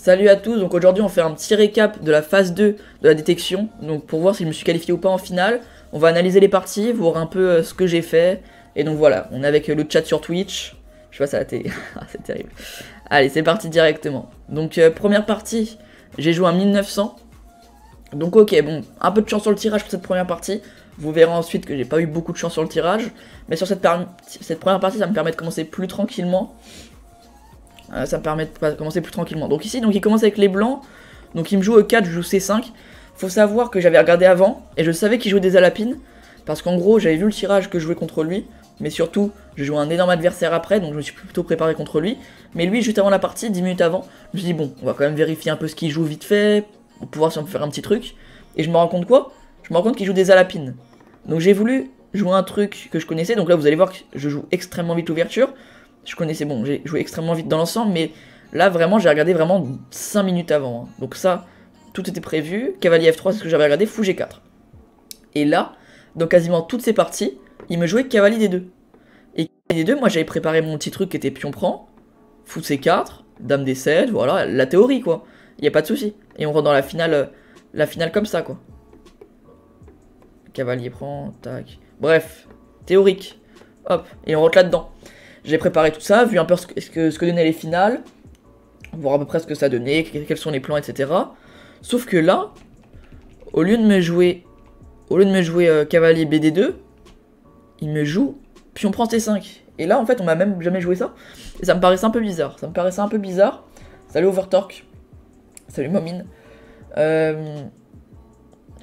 Salut à tous, donc aujourd'hui on fait un petit récap de la phase 2 de la détection. Donc pour voir si je me suis qualifié ou pas en finale, on va analyser les parties, voir un peu ce que j'ai fait. Et donc voilà, on est avec le chat sur Twitch. Je passe à la télé, c'est terrible. Allez, c'est parti directement. Donc première partie, j'ai joué à 1900. Donc ok, bon, un peu de chance sur le tirage pour cette première partie. Vous verrez ensuite que j'ai pas eu beaucoup de chance sur le tirage. Mais sur cette première partie, ça me permet de commencer plus tranquillement. Ça me permet de commencer plus tranquillement. Donc ici, donc il commence avec les blancs. Donc il me joue E4, je joue C5. Faut savoir que j'avais regardé avant et je savais qu'il jouait des alapines. Parce qu'en gros, j'avais vu le tirage que je jouais contre lui. Mais surtout, je jouais un énorme adversaire après, donc je me suis plutôt préparé contre lui. Mais lui, juste avant la partie, 10 minutes avant, je me suis dit bon, on va quand même vérifier un peu ce qu'il joue vite fait, pour pouvoir si on peut faire un petit truc. Et je me rends compte quoi? Je me rends compte qu'il joue des alapines. Donc j'ai voulu jouer un truc que je connaissais. Donc là, vous allez voir que je joue extrêmement vite l'ouverture. Je connaissais, bon, j'ai joué extrêmement vite dans l'ensemble, mais là, vraiment, j'ai regardé vraiment 5 minutes avant. Hein. Donc ça, tout était prévu. Cavalier F3, c'est ce que j'avais regardé, fou G4. Et là, dans quasiment toutes ces parties, il me jouait cavalier D2. Et cavalier D2, moi, j'avais préparé mon petit truc qui était pion prend, fou C4, dame D7, voilà, la théorie, quoi. Il n'y a pas de souci. Et on rentre dans la finale comme ça, quoi. Cavalier prend, tac. Bref, théorique. Hop, et on rentre là-dedans. J'ai préparé tout ça, vu un peu ce que donnaient les finales, voir à peu près ce que ça donnait, quels sont les plans, etc. Sauf que là, au lieu de me jouer cavalier BD2, il me joue pion prend C5. Et là, en fait, on m'a même jamais joué ça. Et ça me paraissait un peu bizarre. Salut Overtorque. Salut Momine.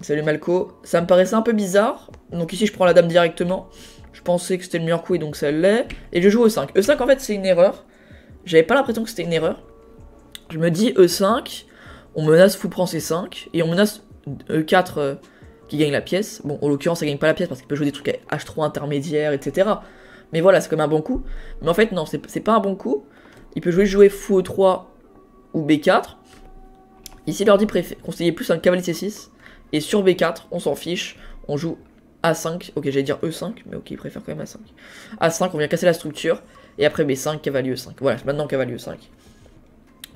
Salut Malco. Ça me paraissait un peu bizarre. Donc ici, je prends la dame directement. Je pensais que c'était le meilleur coup et donc ça l'est. Et je joue E5. E5 en fait c'est une erreur. J'avais pas l'impression que c'était une erreur. Je me dis E5, on menace fou prend C5 et on menace E4 qui gagne la pièce. Bon en l'occurrence ça gagne pas la pièce parce qu'il peut jouer des trucs à H3 intermédiaire etc. Mais voilà c'est comme un bon coup. Mais en fait non c'est pas un bon coup. Il peut jouer fou E3 ou B4. Ici il leur dit conseiller plus un cavalier C6. Et sur B4 on s'en fiche. On joue A5, ok j'allais dire E5, mais ok il préfère quand même A5. A5 on vient casser la structure, et après B5, cavalier E5, voilà maintenant cavalier E5.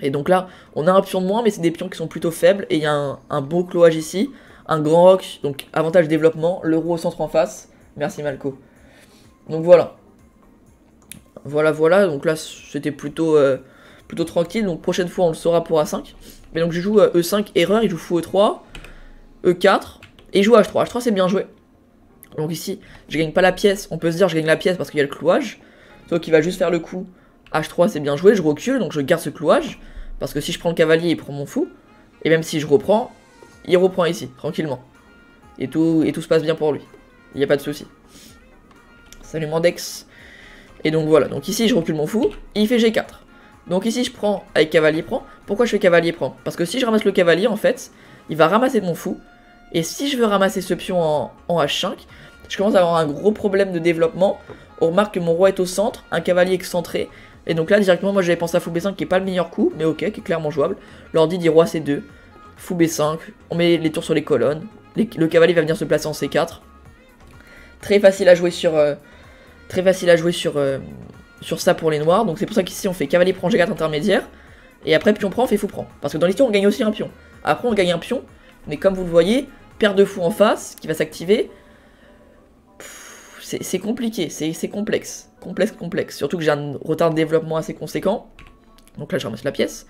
Et donc là on a un pion de moins mais c'est des pions qui sont plutôt faibles, et il y a un beau cloage ici, un grand roc, donc avantage développement, le roux au centre en face, merci Malco. Donc voilà. Voilà, donc là c'était plutôt tranquille, donc prochaine fois on le saura pour A5. Mais donc je joue E5, erreur, il joue fou E3, E4, et il joue H3, H3 c'est bien joué. Donc ici, je gagne pas la pièce, on peut se dire je gagne la pièce parce qu'il y a le clouage. Sauf qu'il va juste faire le coup H3 c'est bien joué, je recule, donc je garde ce clouage. Parce que si je prends le cavalier, il prend mon fou. Et même si je reprends, il reprend ici, tranquillement. Et tout se passe bien pour lui. Il n'y a pas de souci. Salut Mandex. Et donc voilà, donc ici je recule mon fou, il fait G4. Donc ici je prends avec cavalier prend. Pourquoi je fais cavalier prend? Parce que si je ramasse le cavalier en fait, il va ramasser mon fou. Et si je veux ramasser ce pion en H5, je commence à avoir un gros problème de développement. On remarque que mon roi est au centre, un cavalier excentré. Et donc là, directement, moi j'avais pensé à fou B5 qui est pas le meilleur coup, mais ok, qui est clairement jouable. L'ordi dit roi C2, fou B5, on met les tours sur les colonnes. Le cavalier va venir se placer en C4. Très facile à jouer sur ça pour les noirs. Donc c'est pour ça qu'ici on fait cavalier prend G4 intermédiaire. Et après pion prend, fait fou prend. Parce que dans l'histoire on gagne aussi un pion. Après on gagne un pion, mais comme vous le voyez, paire de fou en face qui va s'activer. C'est compliqué, c'est complexe. Complexe. Surtout que j'ai un retard de développement assez conséquent. Donc là je ramasse la pièce.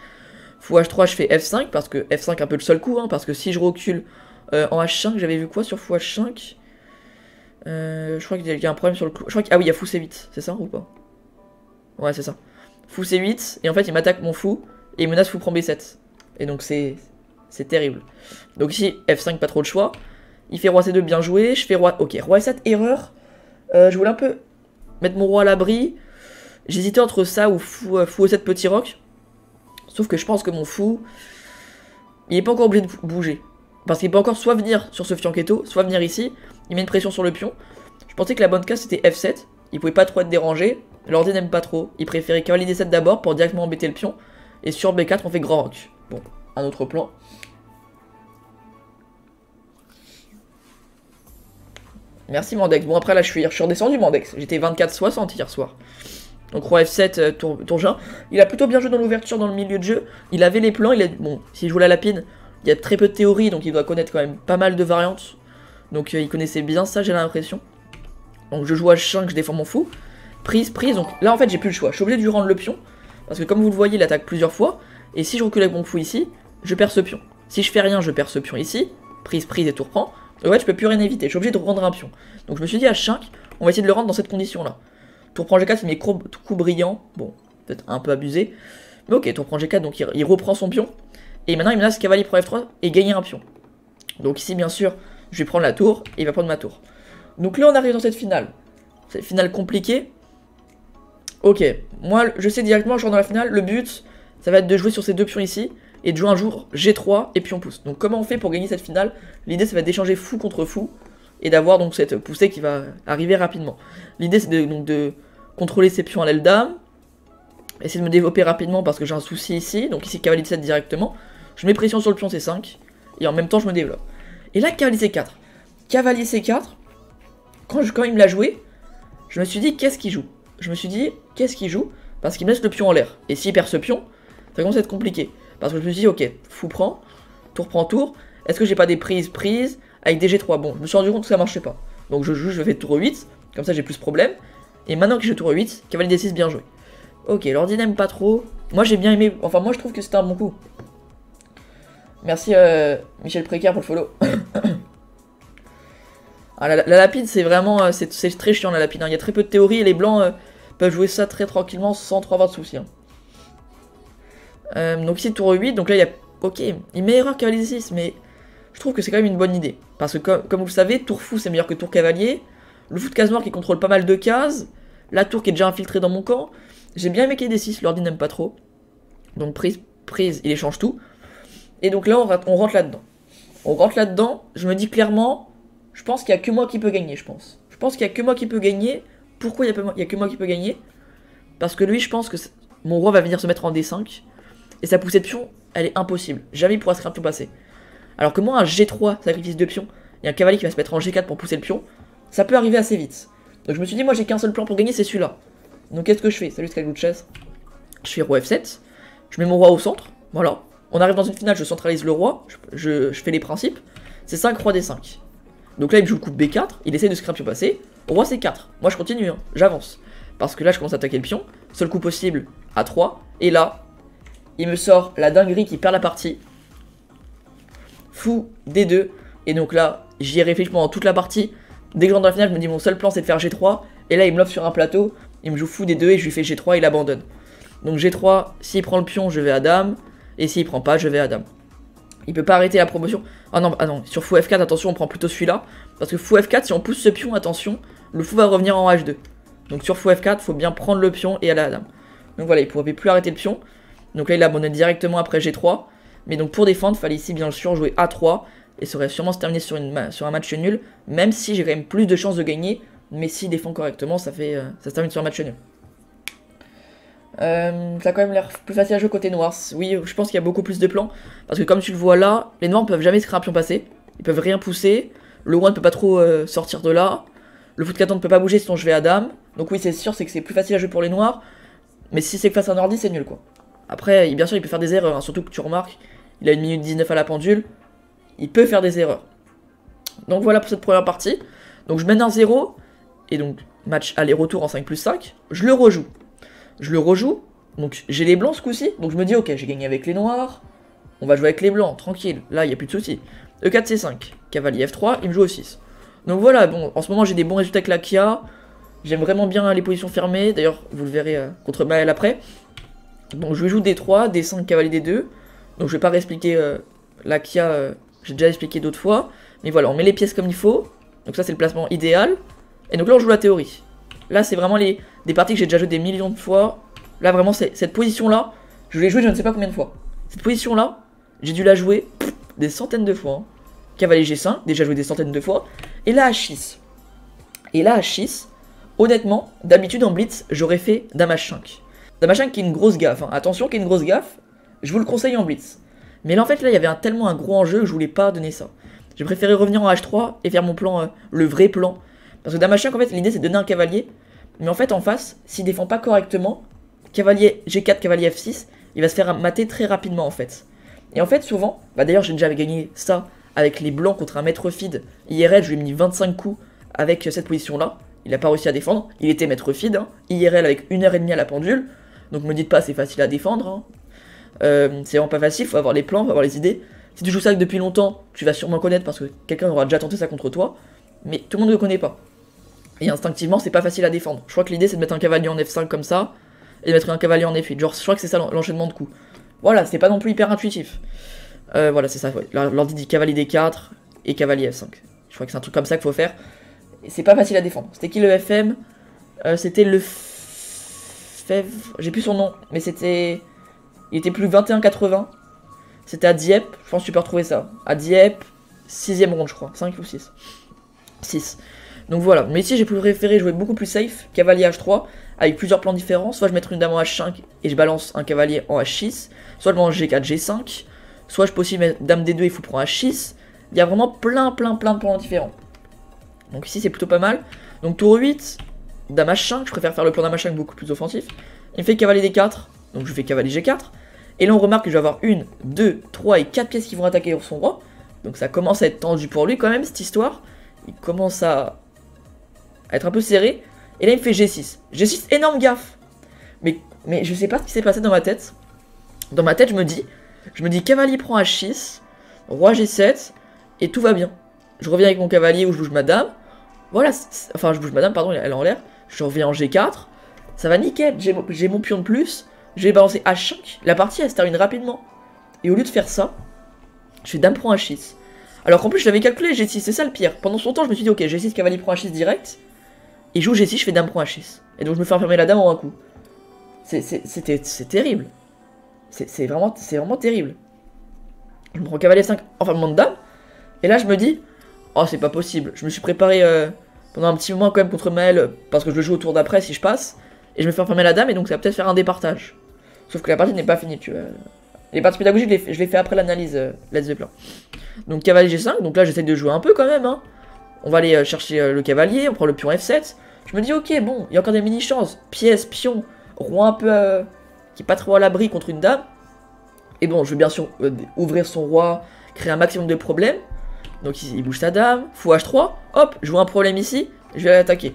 Fou H3 je fais F5 parce que F5 un peu le seul coup. Hein, parce que si je recule en H5, j'avais vu quoi sur fou H5 je crois qu'il y a un problème sur le clou. Ah oui il y a fou C8, c'est ça ou pas? Ouais c'est ça. Fou C8 et en fait il m'attaque mon fou et il menace fou prend B7. Et donc c'est terrible. Donc ici F5 pas trop de choix. Il fait roi C2 bien joué. Je fais roi... Ok roi E7 erreur. Je voulais un peu mettre mon roi à l'abri. J'hésitais entre ça ou fou E7 petit roc. Sauf que je pense que mon fou, il est pas encore obligé de bouger. Parce qu'il peut encore soit venir sur ce fianchetto, soit venir ici. Il met une pression sur le pion. Je pensais que la bonne case c'était F7. Il pouvait pas trop être dérangé. L'ordi n'aime pas trop. Il préférait cavalier D7 d'abord pour directement embêter le pion. Et sur B4 on fait grand roc. Bon, un autre plan. Merci Mandex. Bon après là je suis redescendu Mandex. J'étais 24-60 hier soir. Donc roi F7, tour G1. Il a plutôt bien joué dans l'ouverture, dans le milieu de jeu. Il avait les plans, bon, s'il joue la lapine, il y a très peu de théorie, donc il doit connaître quand même pas mal de variantes. Donc il connaissait bien ça, j'ai l'impression. Donc je joue H5, je défends mon fou. Prise, donc là en fait j'ai plus le choix. Je suis obligé de lui rendre le pion, parce que comme vous le voyez, il attaque plusieurs fois. Et si je recule avec mon fou ici, je perds ce pion. Si je fais rien, je perds ce pion ici. Prise et tour prend. Donc ouais, je peux plus rien éviter, je suis obligé de rendre un pion. Donc je me suis dit H5, on va essayer de le rendre dans cette condition là. Tour prend G4, c'est mes coups brillants. Bon, peut-être un peu abusé. Mais ok, tour prend G4, donc il reprend son pion. Et maintenant il menace cavalier pour F3 et gagner un pion. Donc ici bien sûr, je vais prendre la tour et il va prendre ma tour. Donc là on arrive dans cette finale. Cette finale compliquée. Ok, moi je sais directement, je rentre dans la finale, le but ça va être de jouer sur ces deux pions ici. Et de jouer un jour G3 et pion pousse. Donc comment on fait pour gagner cette finale? L'idée ça va être d'échanger fou contre fou. Et d'avoir donc cette poussée qui va arriver rapidement. L'idée c'est de contrôler ces pions à l'aile dame. Essayer de me développer rapidement parce que j'ai un souci ici. Donc ici cavalier C7 directement. Je mets pression sur le pion C5. Et en même temps je me développe. Et là cavalier C4. Cavalier C4. Quand il me l'a joué, je me suis dit qu'est-ce qu'il joue? Parce qu'il me laisse le pion en l'air. Et s'il perd ce pion, ça commence à être compliqué. Parce que je me suis dit ok, fou prend tour. Est-ce que j'ai pas des prises avec des G3? Bon, je me suis rendu compte que ça marchait pas. Donc je fais tour 8, comme ça j'ai plus de problème. Et maintenant que j'ai tour 8, cavalier D6 bien joué. Ok, l'ordi n'aime pas trop. Moi j'ai bien aimé, enfin moi je trouve que c'était un bon coup. Merci Michel Précaire pour le follow. Ah, la lapide c'est vraiment, c'est très chiant la lapide, hein. Il y a très peu de théorie et les blancs peuvent jouer ça très tranquillement sans trop avoir de soucis. Hein. Donc ici tour 8, donc là il y a... Ok, il met erreur cavalier D6, mais je trouve que c'est quand même une bonne idée. Parce que comme vous le savez, tour fou c'est meilleur que tour cavalier. Le fou de case noire qui contrôle pas mal de cases. La tour qui est déjà infiltrée dans mon camp. J'ai bien aimé qu'il y ait D6, l'ordi n'aime pas trop. Donc prise, il échange tout. Et donc là on rentre là-dedans. Je me dis clairement, je pense qu'il n'y a que moi qui peut gagner, je pense. Je pense qu'il n'y a que moi qui peut gagner. Pourquoi il n'y a que moi qui peut gagner? Parce que lui, je pense que mon roi va venir se mettre en D5. Et sa poussée de pion, elle est impossible. Jamais il pourra se faire un pion passé. Alors que moi, un G3, sacrifice de pion, il y a un cavalier qui va se mettre en G4 pour pousser le pion, ça peut arriver assez vite. Donc je me suis dit, moi j'ai qu'un seul plan pour gagner, c'est celui-là. Donc qu'est-ce que je fais? Salut Scalgouchess. Je fais roi F7, je mets mon roi au centre, voilà. On arrive dans une finale, je centralise le roi, je fais les principes. C'est 5, roi D5. Donc là il me joue le coup de B4, il essaie de se créer un pion passé. Roi C4, moi je continue, hein, j'avance. Parce que là je commence à attaquer le pion, seul coup possible, A3, et là... Il me sort la dinguerie qui perd la partie. Fou D2. Et donc là, j'y ai réfléchi pendant toute la partie. Dès que je rentre dans la finale, je me dis mon seul plan c'est de faire G3. Et là, il me l'offre sur un plateau. Il me joue fou D2 et je lui fais G3 et il abandonne. Donc G3, s'il prend le pion, je vais à dame. Et s'il prend pas, je vais à dame. Il peut pas arrêter la promotion. Ah non, sur fou F4, attention, on prend plutôt celui-là. Parce que fou F4, si on pousse ce pion, attention, le fou va revenir en H2. Donc sur fou F4, faut bien prendre le pion et aller à la dame. Donc voilà, il pouvait plus arrêter le pion. Donc là il abandonne directement après G3. Mais donc pour défendre, il fallait ici bien sûr jouer A3. Et ça aurait sûrement se terminé sur un match nul. Même si j'ai quand même plus de chances de gagner. Mais s'il défend correctement, ça se termine sur un match nul. Ça a quand même l'air plus facile à jouer côté noir. Oui, je pense qu'il y a beaucoup plus de plans. Parce que comme tu le vois là, les noirs ne peuvent jamais se créer un pion passé. Ils peuvent rien pousser. Le roi ne peut pas trop sortir de là. Le fou de 14 ne peut pas bouger sinon je vais à dame. Donc oui, c'est sûr, c'est que c'est plus facile à jouer pour les noirs. Mais si c'est que face à un ordi, c'est nul quoi. Après, bien sûr, il peut faire des erreurs, hein, surtout que tu remarques, il a 1 minute 19 à la pendule, il peut faire des erreurs. Donc voilà pour cette première partie. Donc je mène 1-0, et donc match aller-retour en 5+5, je le rejoue, donc j'ai les blancs ce coup-ci, donc je me dis ok, j'ai gagné avec les noirs, on va jouer avec les blancs, tranquille, là il n'y a plus de soucis. E4, C5, cavalier F3, il me joue au 6. Donc voilà, bon, en ce moment j'ai des bons résultats avec la Kia, j'aime vraiment bien les positions fermées, d'ailleurs vous le verrez contre Maël après. Donc je lui joue D3, D5, cavalier D2. Donc je vais pas réexpliquer la Kia, j'ai déjà expliqué d'autres fois. Mais voilà, on met les pièces comme il faut. Donc ça c'est le placement idéal. Et donc là on joue la théorie. Là c'est vraiment des parties que j'ai déjà joué des millions de fois. Là vraiment cette position là, je l'ai joué je ne sais pas combien de fois. Cette position là, j'ai dû la jouer des centaines de fois. Hein. Cavalier G5, déjà joué des centaines de fois. Et là H6. Honnêtement, d'habitude en blitz, j'aurais fait dame H5. Dame H5 qui est une grosse gaffe, hein. Attention qui est une grosse gaffe, je vous le conseille en blitz. Mais là en fait là il y avait tellement un gros enjeu que je voulais pas donner ça. J'ai préféré revenir en H3 et faire mon plan, le vrai plan. Parce que dame H5 en fait l'idée c'est de donner un cavalier, Mais en fait, en face, s'il défend pas correctement, cavalier G4, cavalier F6, il va se faire mater très rapidement en fait. Et en fait, souvent, bah d'ailleurs, j'ai déjà gagné ça avec les blancs contre un maître feed. IRL, je lui ai mis 25 coups avec cette position-là. Il n'a pas réussi à défendre. Il était maître feed. Hein. IRL avec 1h30 à la pendule. Donc me dites pas, c'est facile à défendre. Hein. C'est vraiment pas facile, faut avoir les plans, faut avoir les idées. Si tu joues ça depuis longtemps, tu vas sûrement connaître parce que quelqu'un aura déjà tenté ça contre toi. Mais tout le monde ne le connaît pas. Et instinctivement, c'est pas facile à défendre. Je crois que l'idée, c'est de mettre un cavalier en F5 comme ça. Et de mettre un cavalier en F8. Genre, je crois que c'est ça l'enchaînement de coups. Voilà, c'est pas non plus hyper intuitif. Voilà, c'est ça. Ouais. L'ordi dit cavalier D4 et cavalier F5. Je crois que c'est un truc comme ça qu'il faut faire. Et c'est pas facile à défendre. C'était qui le FM? C'était le Fèvre. J'ai plus son nom, mais c'était. Il était plus 21,80. C'était à Dieppe. Je pense que tu peux retrouver ça. À Dieppe, 6ème ronde, je crois. 5 ou 6. 6. Donc voilà. Mais ici, j'ai préféré jouer beaucoup plus safe. Cavalier H3 avec plusieurs plans différents. Soit je mettrai une dame en H5 et je balance un cavalier en H6. Soit je mets en G4, G5. Soit je peux aussi mettre dame D2 et fou prend H6. Il y a vraiment plein de plans différents. Donc ici, c'est plutôt pas mal. Donc tour 8, dame H5. Je préfère faire le plan dame H5 beaucoup plus offensif. Il me fait cavalier D4. Donc je fais cavalier G4. Et là, on remarque que je vais avoir 1, 2, 3 et 4 pièces qui vont attaquer son roi. Donc ça commence à être tendu pour lui quand même, cette histoire. Il commence à être un peu serré. Et là, il me fait G6. G6, énorme gaffe. Mais je sais pas ce qui s'est passé dans ma tête. Dans ma tête, je me dis cavalier prend H6, roi G7, et tout va bien. Je reviens avec mon cavalier où je bouge ma dame. Voilà, enfin je bouge ma dame, pardon, elle est en l'air. Je reviens en G4. Ça va nickel, j'ai mon pion de plus. Je vais balancer H5. La partie, elle se termine rapidement. Et au lieu de faire ça, je fais dame prend H6. Alors qu'en plus, je l'avais calculé G6, c'est ça le pire. Pendant son temps, je me suis dit, ok, G6, cavalier prend H6 direct. Et je joue G6, je fais dame prend H6. Et donc je me fais enfermer la dame en un coup. C'est terrible. C'est vraiment terrible. Je me prends cavalier F5, enfermement de dame. Et là, je me dis, oh, c'est pas possible. Je me suis préparé pendant un petit moment quand même contre Maël, parce que je le joue au tour d'après si je passe. Et je me fais enfermer la dame, et donc ça va peut-être faire un départage. Sauf que la partie n'est pas finie, tu vois. Les parties pédagogiques, je les fais après l'analyse, let's the plan. Donc cavalier G5, donc là j'essaie de jouer un peu quand même. Hein. On va aller chercher le cavalier, on prend le pion F7. Je me dis, ok, bon, il y a encore des mini-chances. Pièce, pion, roi un peu qui est pas trop à l'abri contre une dame. Et bon, je vais bien sûr ouvrir son roi, créer un maximum de problèmes. Donc il bouge sa dame, fou H3, hop, je vois un problème ici, je vais l'attaquer.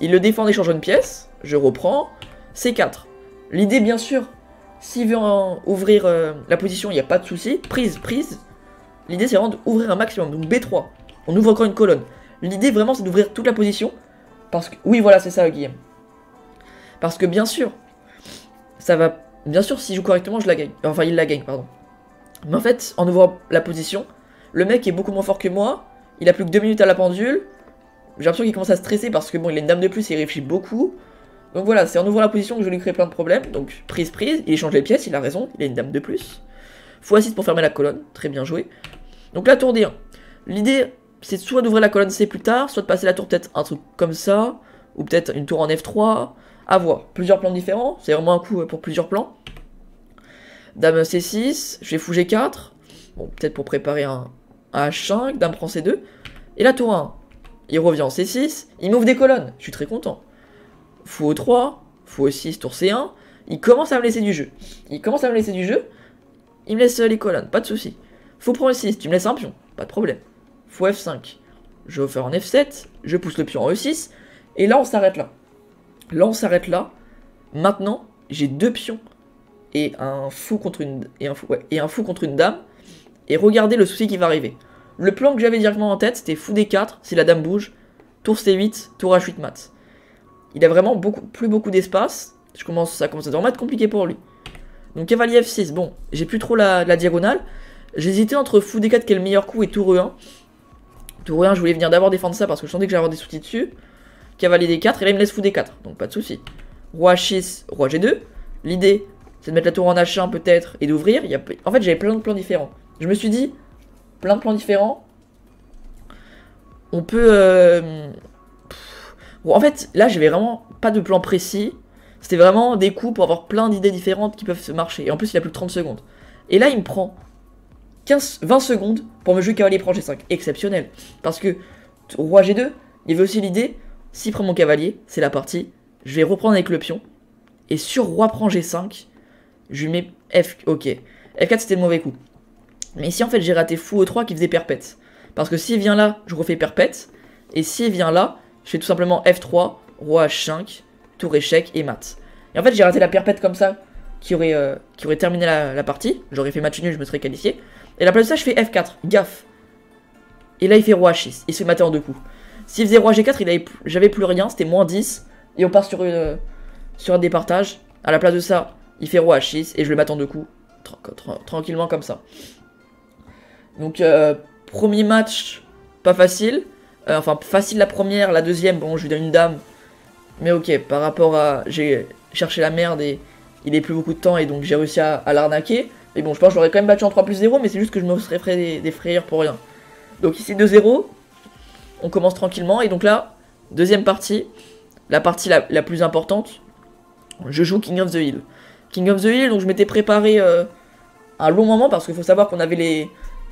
Il le défend en échangeant une pièce, je reprends, C4. L'idée bien sûr, s'il veut ouvrir la position, il n'y a pas de souci, prise. L'idée c'est vraiment d'ouvrir un maximum, donc B3, on ouvre encore une colonne. L'idée vraiment c'est d'ouvrir toute la position, parce que, oui voilà c'est ça Guillaume. Parce que bien sûr, ça va, bien sûr s'il joue correctement je la gagne, enfin il la gagne pardon. Mais en fait, en ouvrant la position, le mec est beaucoup moins fort que moi, il a plus que 2 minutes à la pendule, j'ai l'impression qu'il commence à stresser parce que bon il a une dame de plus et il réfléchit beaucoup. Donc voilà, c'est en ouvrant la position que je lui crée plein de problèmes, donc prise, il échange les pièces, il a raison, il a une dame de plus. Fou A6 pour fermer la colonne, très bien joué. Donc là tour D1, l'idée c'est soit d'ouvrir la colonne C plus tard, soit de passer la tour peut-être un truc comme ça, ou peut-être une tour en F3, à voir. Plusieurs plans différents, c'est vraiment un coup pour plusieurs plans. Dame C6, je fais fou G4, bon peut-être pour préparer un H5, dame prend C2, et la tour 1, il revient en C6, il m'ouvre des colonnes, je suis très content. Fou E3, fou E6, tour C1, il commence à me laisser du jeu. Il me laisse les colonnes, pas de soucis. Fou prend E6, tu me laisses un pion, pas de problème. Fou F5, je vais faire en F7, je pousse le pion en E6, et là on s'arrête là. Maintenant, j'ai 2 pions et un fou contre une dame. Et regardez le souci qui va arriver. Le plan que j'avais directement en tête, c'était fou D4 si la dame bouge, tour C8, tour H8 mat. Il a vraiment plus beaucoup d'espace. Ça commence à vraiment être compliqué pour lui. Donc cavalier F6, bon, j'ai plus trop la diagonale. J'hésitais entre fou D4 qui est le meilleur coup et tour E1. Tour E1, je voulais venir d'abord défendre ça parce que je sentais que j'allais avoir des soucis dessus. Cavalier D4, et là il me laisse fou D4, donc pas de souci. Roi H6, roi G2. L'idée, c'est de mettre la tour en H1 peut-être et d'ouvrir. En fait, j'avais plein de plans différents. Je me suis dit, plein de plans différents. On peut... Bon, en fait, là, j'avais vraiment pas de plan précis. C'était vraiment des coups pour avoir plein d'idées différentes qui peuvent se marcher. Et en plus, il a plus de 30 secondes. Et là, il me prend 20 secondes pour me jouer cavalier prend G5. Exceptionnel. Parce que roi G2, il y avait aussi l'idée, s'il prend mon cavalier, c'est la partie. je vais reprendre avec le pion. Et sur roi prend G5, je lui mets F... Ok. F4 c'était le mauvais coup. Mais ici en fait j'ai raté fou E3 qui faisait perpète. Parce que s'il vient là, je refais perpète. Et s'il vient là, je fais tout simplement F3, roi H5, tour échec et mat. Et en fait j'ai raté la perpète comme ça, qui aurait terminé la partie. J'aurais fait match nul, je me serais qualifié. Et à la place de ça je fais F4, gaffe. Et là il fait roi H6, il se fait mater en 2 coups. S'il faisait roi G4, j'avais plus rien, c'était moins 10. Et on part sur un départage. À la place de ça, il fait roi H6 et je le mate en 2 coups. Tranquillement comme ça. Donc premier match, pas facile. Enfin facile la première, la deuxième, bon je lui donne une dame. Mais ok, par rapport à... J'ai cherché la merde et il est plus beaucoup de temps et donc j'ai réussi à l'arnaquer. Mais bon, je pense que je l'aurais quand même battu en 3+0, mais c'est juste que je me serais fait des frayeurs pour rien. Donc ici 2-0, on commence tranquillement. Et donc là, deuxième partie, la partie la plus importante, je joue King of the Hill. King of the Hill, donc je m'étais préparé un long moment parce qu'il faut savoir qu'on avait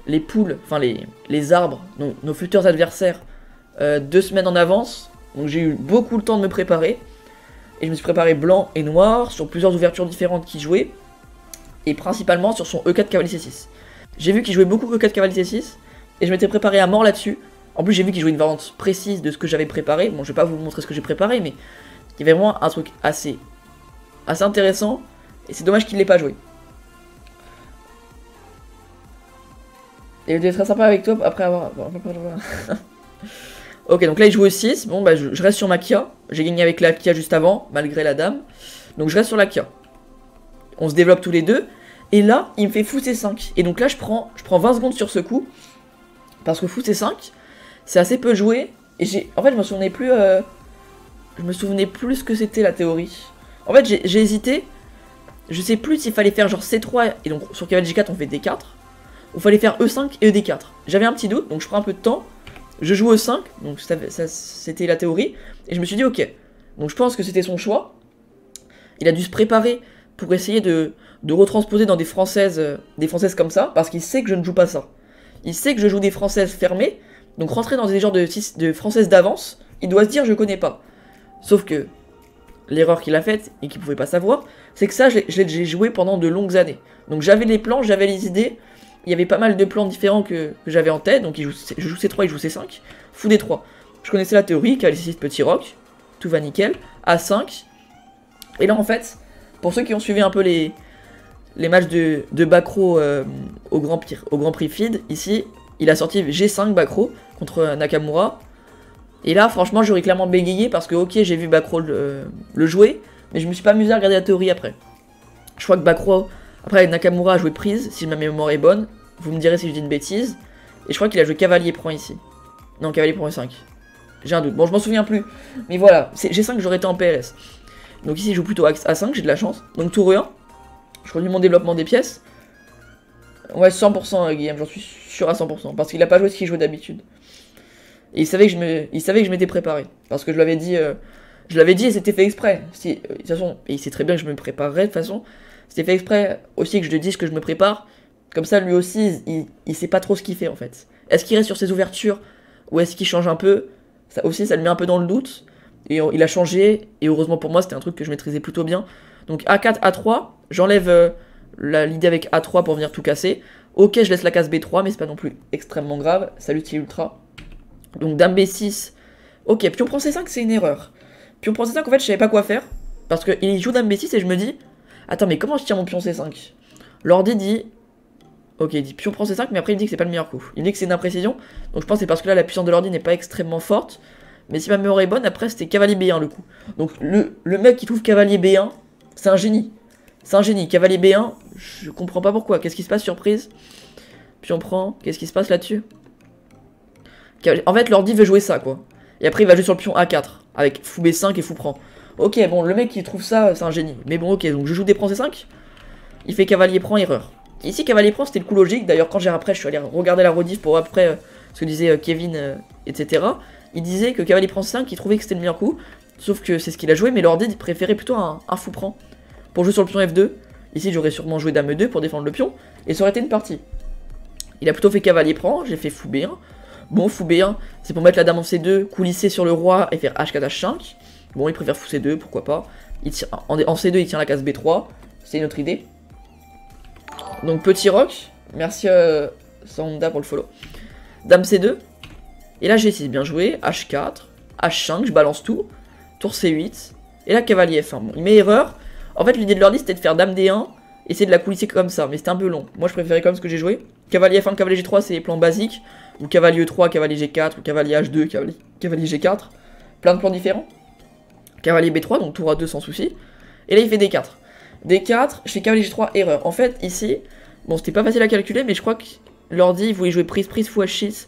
les poules, enfin les arbres, nos futurs adversaires, 2 semaines en avance. Donc j'ai eu beaucoup le temps de me préparer. Et je me suis préparé blanc et noir sur plusieurs ouvertures différentes qu'il jouait. Et principalement sur son E4 cavalier C6. J'ai vu qu'il jouait beaucoup E4 cavalier C6. Et je m'étais préparé à mort là-dessus. En plus j'ai vu qu'il jouait une variante précise de ce que j'avais préparé. Bon je vais pas vous montrer ce que j'ai préparé, mais il y avait vraiment un truc assez intéressant. Et c'est dommage qu'il l'ait pas joué. Et il était très sympa avec toi après avoir... Ok, donc là il joue au 6, bon bah je reste sur ma Kia. J'ai gagné avec la Kia juste avant, malgré la dame. Donc je reste sur la Kia. On se développe tous les deux. Et là, il me fait fou C5. Et donc là je prends 20 secondes sur ce coup. Parce que fou C5, c'est assez peu joué. Et en fait je me souvenais plus... Je me souvenais plus ce que c'était la théorie. En fait j'ai hésité. Je sais plus s'il fallait faire genre C3. Et donc sur cavalier G4 on fait D4. Ou fallait faire E5 et ED4. J'avais un petit doute, donc je prends un peu de temps. Je joue E5, donc c'était la théorie. Et je me suis dit ok. Donc je pense que c'était son choix. Il a dû se préparer pour essayer de retransposer dans des françaises comme ça. Parce qu'il sait que je ne joue pas ça. Il sait que je joue des françaises fermées. Donc rentrer dans des genres de françaises d'avance, il doit se dire je connais pas. Sauf que l'erreur qu'il a faite et qu'il pouvait pas savoir, c'est que ça j'ai joué pendant de longues années. Donc j'avais les plans, j'avais les idées. Il y avait pas mal de plans différents que j'avais en tête. Donc je joue C3, il joue C5. Fou D3. Je connaissais la théorie, cavalier C6 petit roc. Tout va nickel. A5. Et là en fait, pour ceux qui ont suivi un peu les matchs de Bacro au Grand Prix FIDE, ici, il a sorti G5 Bacro contre Nakamura. Et là franchement j'aurais clairement bégayé parce que ok j'ai vu Bacro le jouer. Mais je me suis pas amusé à regarder la théorie après. Je crois que Bacro... Après, Nakamura a joué prise, si ma mémoire est bonne. Vous me direz si je dis une bêtise. Et je crois qu'il a joué cavalier prend ici. Non, cavalier prend E5. J'ai un doute. Bon, je m'en souviens plus. Mais voilà, G5, j'aurais été en PLS. Donc ici, il joue plutôt A5, j'ai de la chance. Donc tour E1. Je continue mon développement des pièces. Ouais, 100% Guillaume, j'en suis sûr à 100%. Parce qu'il a pas joué ce qu'il jouait d'habitude. Et il savait que je m'étais préparé. Parce que je l'avais dit et c'était fait exprès. De toute façon, et il sait très bien que je me préparerais de toute façon. C'était fait exprès aussi que je te dise que je me prépare. Comme ça, lui aussi, il sait pas trop ce qu'il fait en fait. Est-ce qu'il reste sur ses ouvertures ou est-ce qu'il change un peu? Ça aussi, ça le met un peu dans le doute. Et il a changé. Et heureusement pour moi, c'était un truc que je maîtrisais plutôt bien. Donc A4, A3. J'enlève l'idée avec A3 pour venir tout casser. Ok, je laisse la case B3, mais c'est pas non plus extrêmement grave. Salut T Ultra. Donc Dame B6. Ok, pion prend C5, c'est une erreur. Pion prend C5, en fait, je savais pas quoi faire. Parce qu'il joue Dame B6 et je me dis... Attends, mais comment je tiens mon pion C5? L'ordi dit... Ok, il dit pion prend C5, mais après il dit que c'est pas le meilleur coup. Il dit que c'est une imprécision, donc je pense que c'est parce que là la puissance de l'ordi n'est pas extrêmement forte. Mais si ma mémoire est bonne, après c'était cavalier B1 le coup. Donc le mec qui trouve cavalier B1, c'est un génie. C'est un génie. Cavalier B1, je comprends pas pourquoi. Qu'est-ce qui se passe, surprise? Pion prend, qu'est-ce qui se passe là-dessus? En fait, l'ordi veut jouer ça, quoi. Et après il va jouer sur le pion A4, avec fou B5 et fou prend. Ok, bon, le mec qui trouve ça, c'est un génie. Mais bon, ok, donc je joue des prend C5. Il fait cavalier prend, erreur. Ici, cavalier prend, c'était le coup logique. D'ailleurs, quand j'ai après, je suis allé regarder la rediff pour après ce que disait Kevin, etc. Il disait que cavalier prend C5, il trouvait que c'était le meilleur coup. Sauf que c'est ce qu'il a joué, mais l'ordi préférait plutôt un fou prend. Pour jouer sur le pion F2. Ici, j'aurais sûrement joué dame E2 pour défendre le pion. Et ça aurait été une partie. Il a plutôt fait cavalier prend, j'ai fait fou B1. Bon, fou B1, c'est pour mettre la dame en C2, coulisser sur le roi et faire H4, H5. Bon, il préfère fou C2, pourquoi pas. Il tire, en C2, il tient la case B3. C'est une autre idée. Donc petit roc. Merci Sanda pour le follow. Dame C2. Et là G6, bien joué. H4. H5, je balance tout. Tour C8. Et là cavalier F1. Bon, il met erreur. En fait l'idée de leur liste c'était de faire Dame D1. Essayer de la coulisser comme ça. Mais c'était un peu long. Moi je préférais comme ce que j'ai joué. Cavalier F1, cavalier G3 c'est les plans basiques. Ou cavalier E3, cavalier G4. Ou cavalier H2, cavalier G4. Plein de plans différents. Cavalier B3, donc tour A2 sans souci. Et là il fait D4. D4, je fais cavalier G3, erreur. En fait, ici, bon, c'était pas facile à calculer, mais je crois que l'ordi, il voulait jouer prise, fou H6.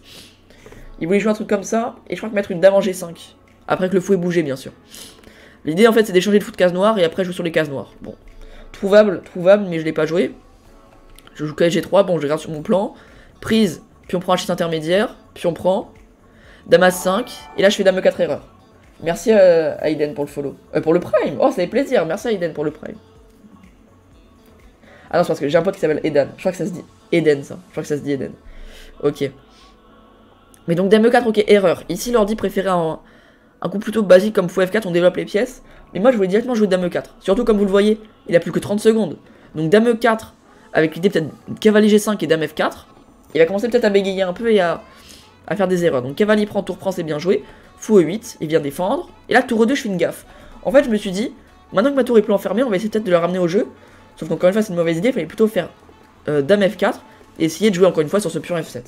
Il voulait jouer un truc comme ça, et je crois que mettre une dame en G5. Après que le fou ait bougé, bien sûr. L'idée, en fait, c'est d'échanger le fou de case noire, et après jouer sur les cases noires. Bon, trouvable, mais je l'ai pas joué. Je joue cavalier G3, bon, je regarde sur mon plan. Prise, puis on prend H6 intermédiaire, puis on prend dame A5, et là je fais dame E4, erreur. Merci à Eden pour le follow. Pour le prime, oh, ça fait plaisir, merci à Eden pour le prime. Ah non, c'est parce que j'ai un pote qui s'appelle Eden. Je crois que ça se dit Eden, ça. Je crois que ça se dit Eden. Ok. Mais donc dame E4, ok, erreur. Ici, l'ordi préférait un coup plutôt basique comme fou F4, on développe les pièces. Mais moi, je voulais directement jouer dame E4. Surtout, comme vous le voyez, il a plus que 30 secondes. Donc dame E4, avec l'idée peut-être cavalier G5 et dame F4, il va commencer peut-être à bégayer un peu et à faire des erreurs. Donc cavalier prend, tour prend, c'est bien joué. Fou E8, il vient défendre. Et là, tour E2, je fais une gaffe. En fait, je me suis dit, maintenant que ma tour est plus enfermée, on va essayer peut-être de la ramener au jeu. Sauf qu'encore une fois c'est une mauvaise idée, il fallait plutôt faire dame F4 et essayer de jouer encore une fois sur ce pion F7.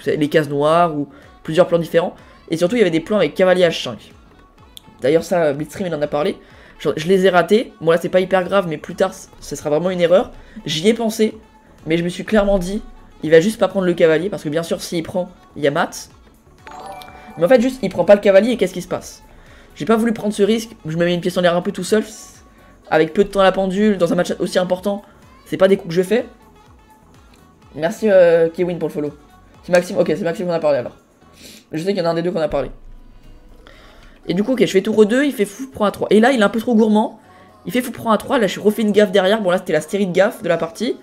Les cases noires ou plusieurs plans différents. Et surtout il y avait des plans avec cavalier H5. D'ailleurs ça, Blitzstream il en a parlé. Je les ai ratés, bon là c'est pas hyper grave mais plus tard ce sera vraiment une erreur. J'y ai pensé, mais je me suis clairement dit, il va juste pas prendre le cavalier parce que bien sûr s'il prend, il y a mat. Mais en fait juste il prend pas le cavalier et qu'est-ce qui se passe? J'ai pas voulu prendre ce risque, je me mets une pièce en l'air un peu tout seul. Avec peu de temps à la pendule, dans un match aussi important, c'est pas des coups que je fais. Merci Kewin pour le follow. C'est Maxime, ok, c'est Maxime qu'on a parlé alors. Je sais qu'il y en a un des deux qu'on a parlé. Et du coup, ok, je fais tour E2, il fait fou prend A3. Et là, il est un peu trop gourmand. Il fait fou prend A3, là je refais une gaffe derrière. Bon là c'était la série de gaffes de la partie.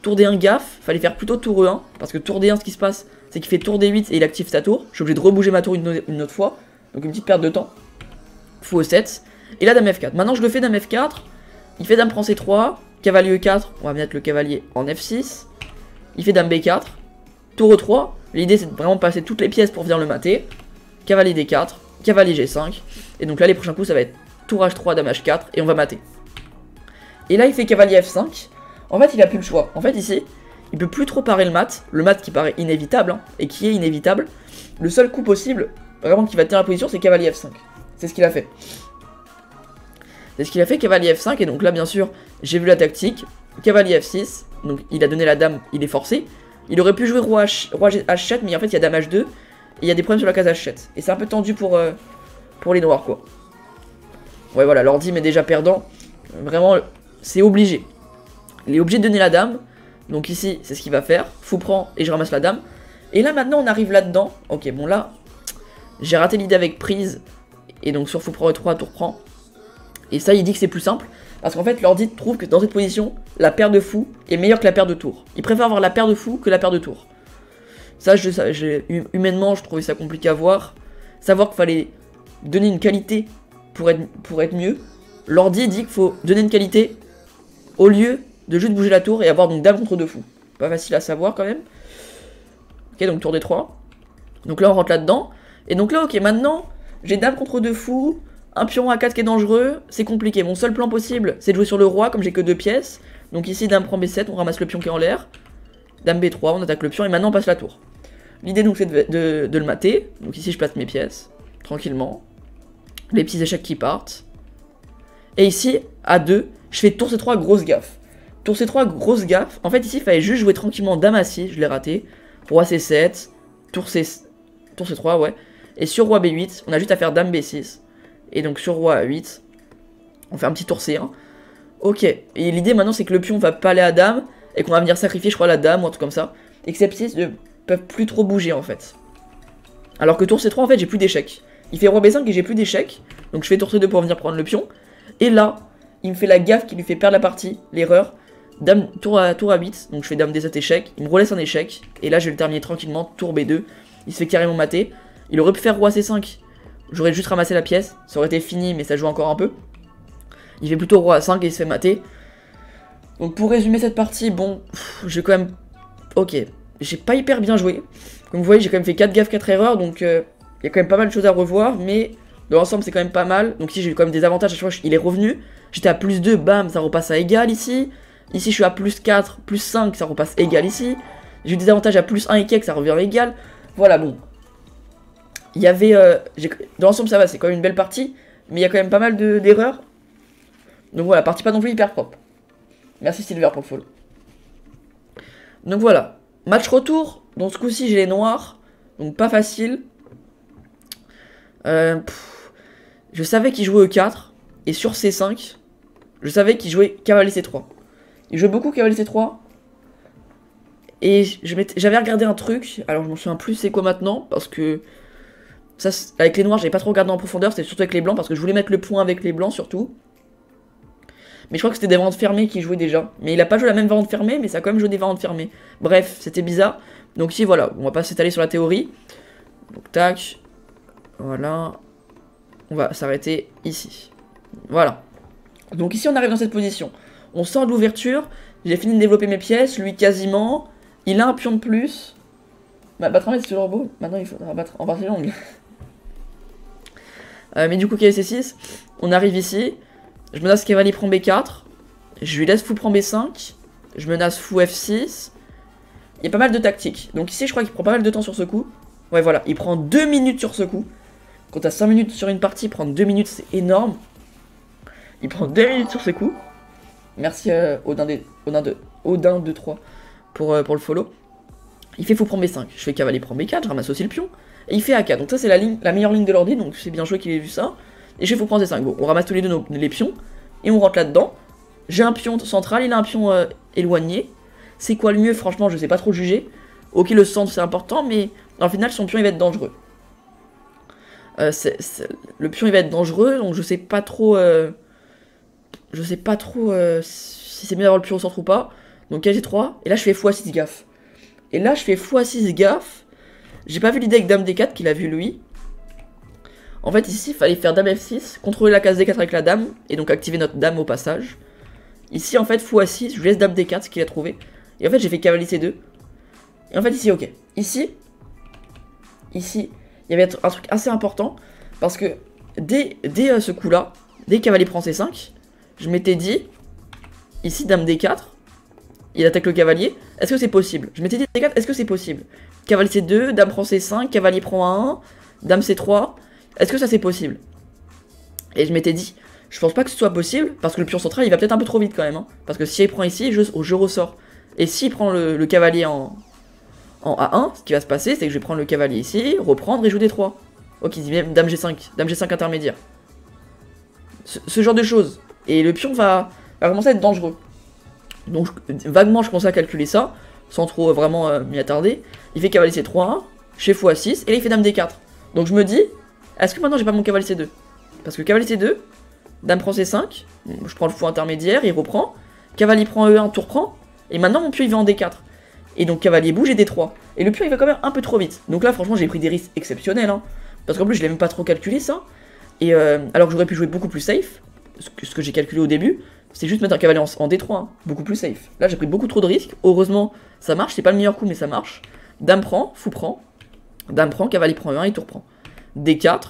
Tour D1 gaffe, fallait faire plutôt tour E1. Parce que tour D1 ce qui se passe, c'est qu'il fait tour D8 et il active sa tour. Je suis obligé de rebouger ma tour une autre fois. Donc une petite perte de temps. Fou E7. Et là dame F4. Maintenant je le fais dame F4. Il fait dame prend C3. Cavalier E4. On va mettre le cavalier en F6. Il fait dame B4. Tour E3. L'idée c'est de vraiment passer toutes les pièces pour venir le mater. Cavalier D4. Cavalier G5. Et donc là les prochains coups ça va être tour H3, dame H4. Et on va mater. Et là il fait cavalier F5. En fait il a plus le choix. En fait ici il peut plus trop parer le mat. Le mat qui paraît inévitable. Hein, et qui est inévitable. Le seul coup possible vraiment qui va tenir la position c'est cavalier F5. C'est ce qu'il a fait. C'est ce qu'il a fait, cavalier F5, et donc là bien sûr, j'ai vu la tactique, cavalier F6, donc il a donné la dame, il est forcé, il aurait pu jouer roi H7, mais en fait il y a dame H2, et il y a des problèmes sur la case H7, et c'est un peu tendu pour les noirs quoi. Ouais voilà, l'ordi est déjà perdant, vraiment, c'est obligé. Il est obligé de donner la dame, donc ici c'est ce qu'il va faire, fou prend, et je ramasse la dame, et là maintenant on arrive là-dedans, ok bon là, j'ai raté l'idée avec prise, et donc sur fou prend E3, tour prend. Et ça, il dit que c'est plus simple, parce qu'en fait, l'ordi trouve que dans cette position, la paire de fou est meilleure que la paire de tour. Il préfère avoir la paire de fou que la paire de tour. Ça, humainement, je trouvais ça compliqué à voir. Savoir qu'il fallait donner une qualité pour être mieux. L'ordi dit qu'il faut donner une qualité au lieu de juste bouger la tour et avoir donc dame contre deux fous. Pas facile à savoir quand même. Ok, donc tour D3. Donc là, on rentre là-dedans. Et donc là, ok, maintenant, j'ai dame contre deux fous. Un pion A4 qui est dangereux, c'est compliqué. Mon seul plan possible, c'est de jouer sur le roi, comme j'ai que 2 pièces. Donc ici, dame prend B7, on ramasse le pion qui est en l'air. Dame B3, on attaque le pion, et maintenant on passe la tour. L'idée donc c'est de le mater. Donc ici, je place mes pièces, tranquillement. Les petits échecs qui partent. Et ici, A2, je fais tour C3, grosse gaffe. Tour C3, grosse gaffe. En fait, ici, il fallait juste jouer tranquillement dame A6, je l'ai raté. Roi C7, tour C3, ouais. Et sur roi B8, on a juste à faire dame B6. Et donc sur roi A8, on fait un petit tour C1. Ok, et l'idée maintenant c'est que le pion va pas aller à dame, et qu'on va venir sacrifier je crois la dame ou un truc comme ça. Et que ces petits ne peuvent plus trop bouger en fait. Alors que tour C3 en fait j'ai plus d'échecs. Il fait roi B5 et j'ai plus d'échecs. Donc je fais tour C2 pour venir prendre le pion. Et là, il me fait la gaffe qui lui fait perdre la partie, l'erreur. Dame, tour A8, donc je fais dame D7 échec. Il me relaisse un échec. Et là je vais le terminer tranquillement, tour B2. Il se fait carrément mater. Il aurait pu faire roi C5. J'aurais juste ramassé la pièce. Ça aurait été fini, mais ça joue encore un peu. Il fait plutôt roi à 5 et il se fait mater. Donc pour résumer cette partie, bon, j'ai quand même... Ok, j'ai pas hyper bien joué. Comme vous voyez, j'ai quand même fait 4 gaffes, 4 erreurs, donc il y a quand même pas mal de choses à revoir, mais dans l'ensemble, c'est quand même pas mal. Donc ici, j'ai eu quand même des avantages, à chaque fois, il est revenu. J'étais à plus 2, bam, ça repasse à égal ici. Ici, je suis à plus 4, plus 5, ça repasse égal ici. J'ai eu des avantages à plus 1 et quelques, ça revient à égal. Voilà, bon. Il y avait... dans l'ensemble, ça va, c'est quand même une belle partie, mais il y a quand même pas mal d'erreurs. Donc voilà, partie pas non plus hyper propre. Merci Silver pour le follow. Donc voilà, match retour. Donc ce coup-ci, j'ai les noirs, donc pas facile. Je savais qu'il jouait E4, et sur C5, je savais qu'il jouait cavalier C3. Il jouait beaucoup cavalier C3. Et j'avais regardé un truc, alors je m'en souviens plus c'est quoi maintenant, parce que ça, avec les noirs, j'avais pas trop regardé en profondeur, c'était surtout avec les blancs, parce que je voulais mettre le point avec les blancs surtout. Mais je crois que c'était des variantes fermées qui jouaient déjà. Mais il a pas joué la même variante fermée, mais ça a quand même joué des variantes fermées. Bref, c'était bizarre. Donc ici, voilà, on va pas s'étaler sur la théorie. Donc tac, voilà. On va s'arrêter ici. Voilà. Donc ici, on arrive dans cette position. On sort de l'ouverture, j'ai fini de développer mes pièces, lui quasiment. Il a un pion de plus. Bah, battre en fait, c'est toujours beau. Maintenant, il faudra battre en partie longue. Mais du coup, KC6, on arrive ici. Je menace cavalier prend B4. Je lui laisse fou prend B5. Je menace fou F6. Il y a pas mal de tactiques. Donc ici, je crois qu'il prend pas mal de temps sur ce coup. Ouais, voilà. Il prend 2 minutes sur ce coup. Quand t'as 5 minutes sur une partie, prendre 2 minutes, c'est énorme. Il prend 2 minutes sur ce coup. Merci Odin 23 pour le follow. Il fait fou prend B5. Je fais cavalier prend B4. Je ramasse aussi le pion. Et il fait A4. Donc ça, c'est la meilleure ligne de l'ordi. Donc c'est bien joué qu'il ait vu ça. Et je fais fou prendre C5. Bon, on ramasse tous les deux les pions. Et on rentre là-dedans. J'ai un pion central, il a un pion éloigné. C'est quoi le mieux? Franchement, je sais pas trop juger. Ok, le centre c'est important, mais en final, son pion il va être dangereux. Le pion il va être dangereux, donc je sais pas trop. Si c'est mieux d'avoir le pion au centre ou pas. Donc KG3, et là je fais x6 gaffe. Et là je fais x6 gaffe. J'ai pas vu l'idée avec dame D4 qu'il a vu lui. En fait, ici, il fallait faire dame F6, contrôler la case D4 avec la dame, et donc activer notre dame au passage. Ici, en fait, fou A6, je lui laisse dame D4, ce qu'il a trouvé. Et en fait, j'ai fait cavalier C2. Et en fait, ici, ok. Ici, il y avait un truc assez important, parce que dès ce coup-là, dès cavalier prend C5, je m'étais dit, ici, dame D4, il attaque le cavalier, est-ce que c'est possible? Je m'étais dit, D4, est-ce que c'est possible? Cavalier C2, dame prend C5, cavalier prend A1, dame C3... Est-ce que ça c'est possible? Et je m'étais dit, je pense pas que ce soit possible, parce que le pion central il va peut-être un peu trop vite quand même. Hein, parce que si il prend ici, je ressors. Et s'il prend le cavalier en A1, ce qui va se passer, c'est que je vais prendre le cavalier ici, reprendre et jouer D3. Ok, il dit même dame G5 intermédiaire. Ce genre de choses. Et le pion va commencer à être dangereux. Donc vaguement je commence à calculer ça, sans trop vraiment m'y attarder. Il fait cavalier C3, je fais fou A6, et là il fait dame D4. Donc je me dis... Est-ce que maintenant j'ai pas mon cavalier C2? Parce que cavalier C2, dame prend C5, je prends le fou intermédiaire, il reprend, cavalier prend E1, tour prend, et maintenant mon pion il va en D4. Et donc cavalier bouge et D3. Et le pion il va quand même un peu trop vite. Donc là franchement j'ai pris des risques exceptionnels, hein, parce qu'en plus je l'ai même pas trop calculé ça. Et alors que j'aurais pu jouer beaucoup plus safe, ce que j'ai calculé au début, c'est juste mettre un cavalier en D3, hein, beaucoup plus safe. Là j'ai pris beaucoup trop de risques, heureusement ça marche, c'est pas le meilleur coup mais ça marche. Dame prend, fou prend, dame prend, cavalier prend E1 et tour prend. D4,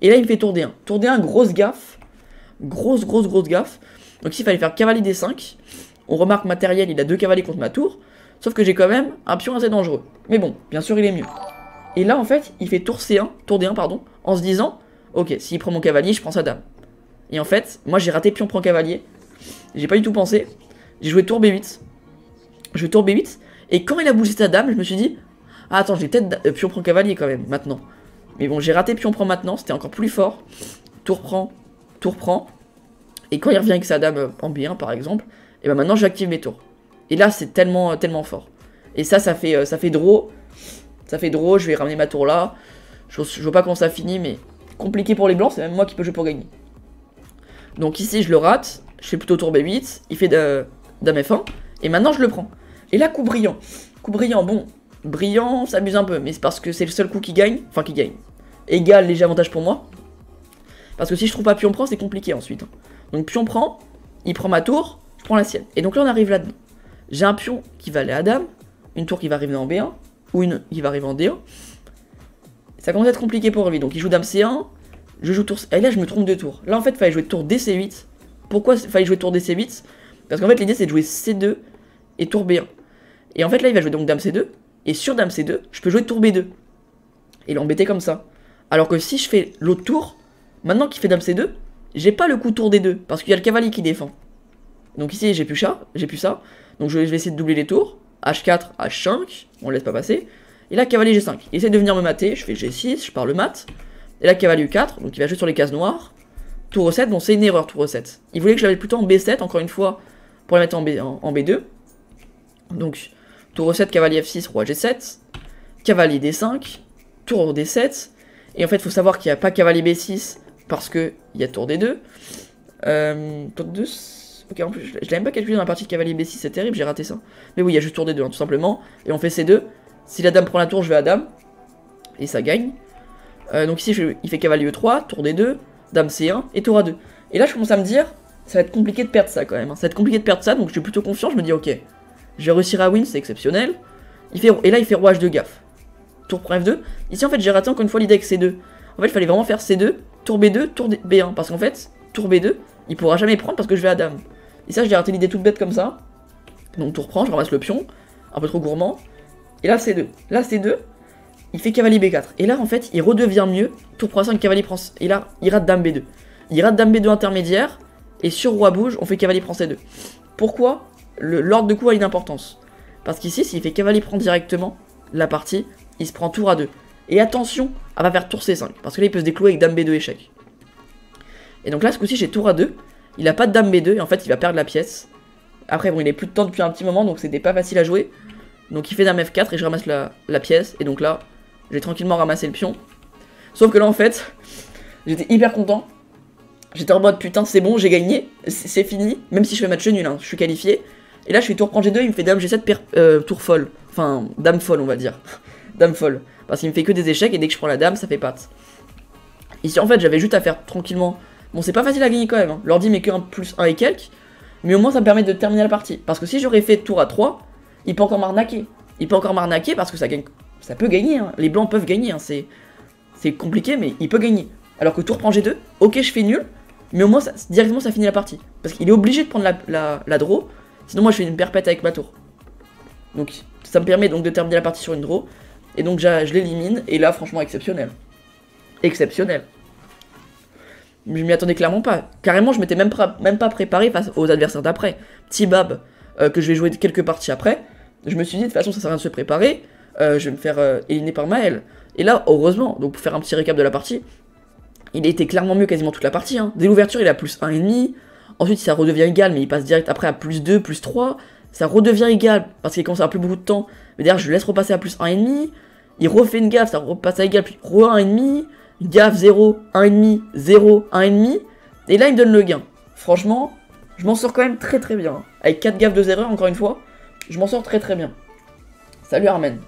et là il me fait tour D1. Tour D1, grosse gaffe. Grosse gaffe. Donc ici il fallait faire cavalier D5. On remarque matériel, il a 2 cavaliers contre ma tour. Sauf que j'ai quand même un pion assez dangereux. Mais bon, bien sûr il est mieux. Et là en fait, il fait tour C1, tour D1 pardon, en se disant, ok, s'il prend mon cavalier, je prends sa dame. Et en fait, moi j'ai raté pion prend cavalier. J'ai pas du tout pensé. J'ai joué tour B8. Je joue tour B8. Et quand il a bougé sa dame, je me suis dit, ah attends, j'ai peut-être pion prend cavalier quand même, maintenant. Mais bon, j'ai raté pion prend maintenant, c'était encore plus fort. Tour prend. Et quand il revient avec sa dame en B1 par exemple, et ben maintenant j'active mes tours. Et là c'est tellement fort. Et ça fait draw. Ça fait draw, je vais ramener ma tour là. Je vois pas comment ça finit, mais compliqué pour les blancs, c'est même moi qui peux jouer pour gagner. Donc ici je le rate, je fais plutôt tour B8, il fait dame F1, et maintenant je le prends. Et là coup brillant. Coup brillant, bon. Brillant, ça amuse un peu, mais c'est parce que c'est le seul coup qui gagne, enfin qui gagne. égal, léger avantage pour moi. Parce que si je trouve pas pion prend, c'est compliqué ensuite. Donc pion prend, il prend ma tour, je prends la sienne. Et donc là on arrive là-dedans. J'ai un pion qui va aller à dame, une tour qui va arriver en B1, ou une qui va arriver en D1. Ça commence à être compliqué pour lui, donc il joue dame C1, je joue tour... Et là je me trompe de tour. Là en fait il fallait jouer tour DC8. Pourquoi il fallait jouer tour DC8? Parce qu'en fait l'idée c'est de jouer C2 et tour B1. Et en fait là il va jouer donc dame C2, et sur dame C2, je peux jouer tour B2. Et l'embêter comme ça. Alors que si je fais l'autre tour, maintenant qu'il fait dame C2, j'ai pas le coup tour D2, parce qu'il y a le cavalier qui défend. Donc ici j'ai plus ça, donc je vais essayer de doubler les tours. H4, H5, on laisse pas passer. Et là cavalier G5, il essaie de venir me mater, je fais G6, je pars le mat. Et là cavalier U4, donc il va jouer sur les cases noires. Tour E7, bon c'est une erreur tour E7. Il voulait que je l'avais plutôt en B7, encore une fois, pour la mettre en B2. Donc tour E7, cavalier F6, roi G7. Cavalier D5, tour D7. Et en fait il faut savoir qu'il n'y a pas cavalier B6, parce qu'il y a tour D2. Tour 2... Ok, en plus, je l'ai même pas calculé dans la partie de cavalier B6, c'est terrible, j'ai raté ça. Mais oui, il y a juste tour D2, hein, tout simplement. Et on fait C2. Si la dame prend la tour, je vais à dame. Et ça gagne. Donc ici, il fait cavalier E3, tour D2, dame C1 et tour A2. Et là, je commence à me dire, ça va être compliqué de perdre ça quand même. Hein. Ça va être compliqué de perdre ça, donc je suis plutôt confiant. Je me dis, ok, je vais réussir à win, c'est exceptionnel. Et là, il fait roi H2 gaffe. Tour prend F2. Ici, en fait, j'ai raté encore une fois l'idée avec C2. En fait, il fallait vraiment faire C2, tour B2, tour B1. Parce qu'en fait, tour B2, il pourra jamais prendre parce que je vais à dame. Et ça, j'ai raté l'idée toute bête comme ça. Donc tour prend, je ramasse le pion. Un peu trop gourmand. Et là, C2. Là, C2, il fait cavalier B4. Et là, en fait, il redevient mieux. Tour prend 5, cavalier prend... Et là, il rate dame B2. Il rate dame B2 intermédiaire. Et sur roi bouge, on fait cavalier prend C2. Pourquoi l'ordre de coup a une importance? Parce qu'ici, s'il fait cavalier prend directement la partie, il se prend tour A2. Et attention à pas faire tour C5. Parce que là, il peut se déclouer avec dame B2 échec. Et donc là, ce coup-ci, j'ai tour A2. Il a pas de dame B2 et en fait il va perdre la pièce. Après bon il est plus de temps depuis un petit moment donc c'était pas facile à jouer. Donc il fait dame F4 et je ramasse la pièce. Et donc là j'ai tranquillement ramassé le pion. Sauf que là en fait j'étais hyper content. J'étais en mode putain c'est bon j'ai gagné, c'est fini. Même si je fais match nul hein, je suis qualifié. Et là je fais tour prend G2 il me fait dame G7 tour folle. Enfin dame folle on va dire. Dame folle. Parce qu'il me fait que des échecs et dès que je prends la dame ça fait patte. Ici en fait j'avais juste à faire tranquillement. Bon, c'est pas facile à gagner quand même. Hein. L'ordi met que 1 plus 1 et quelques. Mais au moins, ça me permet de terminer la partie. Parce que si j'aurais fait tour à 3, il peut encore m'arnaquer. Il peut encore m'arnaquer parce que ça gagne. Ça peut gagner. Hein. Les blancs peuvent gagner. Hein. C'est compliqué, mais il peut gagner. Alors que tour prend G2, ok, je fais nul. Mais au moins, directement, ça finit la partie. Parce qu'il est obligé de prendre la draw. Sinon, moi, je fais une perpète avec ma tour. Donc, ça me permet donc de terminer la partie sur une draw. Et donc, je l'élimine. Et là, franchement, exceptionnel. Exceptionnel. Je m'y attendais clairement pas. Carrément, je m'étais même pas préparé face aux adversaires d'après. Petit Bab, que je vais jouer quelques parties après. Je me suis dit, de toute façon, ça sert à rien de se préparer. Je vais me faire éliminer par Maël. Et là, heureusement, donc pour faire un petit récap de la partie, il était clairement mieux quasiment toute la partie. Hein. Dès l'ouverture, il a plus 1,5. Ensuite, ça redevient égal, mais il passe direct après à plus 2, plus 3. Ça redevient égal, parce qu'il commence à avoir plus beaucoup de temps. Mais derrière, je le laisse repasser à plus 1,5. Il refait une gaffe, ça repasse à égal, puis re 1,5. Gaffe 0, 1,5, 0, 1,5. Et là, il me donne le gain. Franchement, je m'en sors quand même très très bien. Avec 4 gaffes, 2 erreurs, encore une fois, je m'en sors très très bien. Salut Armen.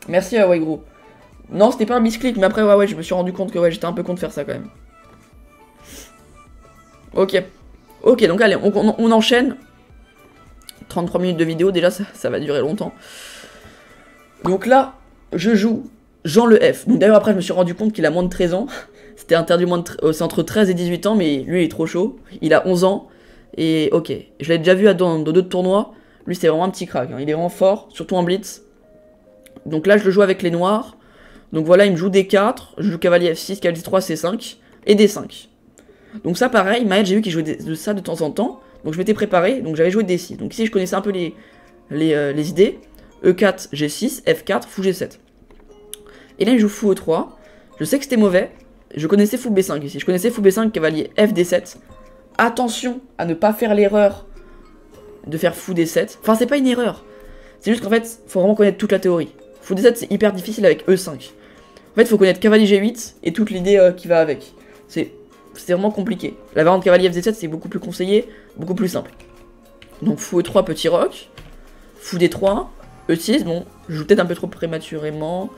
Merci à Waigro. Non, c'était pas un misclick, mais après, ouais, je me suis rendu compte que ouais, j'étais un peu con de faire ça quand même. Ok. Ok, donc allez, on enchaîne. 33 minutes de vidéo, déjà, ça va durer longtemps. Donc là, je joue Jean le F. Donc d'ailleurs après je me suis rendu compte qu'il a moins de 13 ans. C'était interdit c'est entre 13 et 18 ans mais lui il est trop chaud. Il a 11 ans. Et ok. Je l'ai déjà vu dans d'autres tournois. Lui c'est vraiment un petit crack. Hein. Il est vraiment fort. Surtout en blitz. Donc là je le joue avec les noirs. Donc voilà il me joue D4. Je joue cavalier F6, cavalier 3, C5. Et D5. Donc ça pareil. Maël j'ai vu qu'il jouait de ça de temps en temps. Donc je m'étais préparé. Donc j'avais joué D6. Donc ici je connaissais un peu les idées. E4, G6, F4, fou G7. Et là il joue fou E3, je sais que c'était mauvais, je connaissais fou B5 ici, je connaissais fou B5, cavalier F D7. Attention à ne pas faire l'erreur de faire fou D7, enfin c'est pas une erreur, c'est juste qu'en fait faut vraiment connaître toute la théorie. Fou D7 c'est hyper difficile avec E5. En fait il faut connaître cavalier G8 et toute l'idée qui va avec, c'est vraiment compliqué. La variante cavalier FD7 c'est beaucoup plus conseillé, beaucoup plus simple. Donc fou E3 petit roc, fou D3, E6, bon je joue peut-être un peu trop prématurément.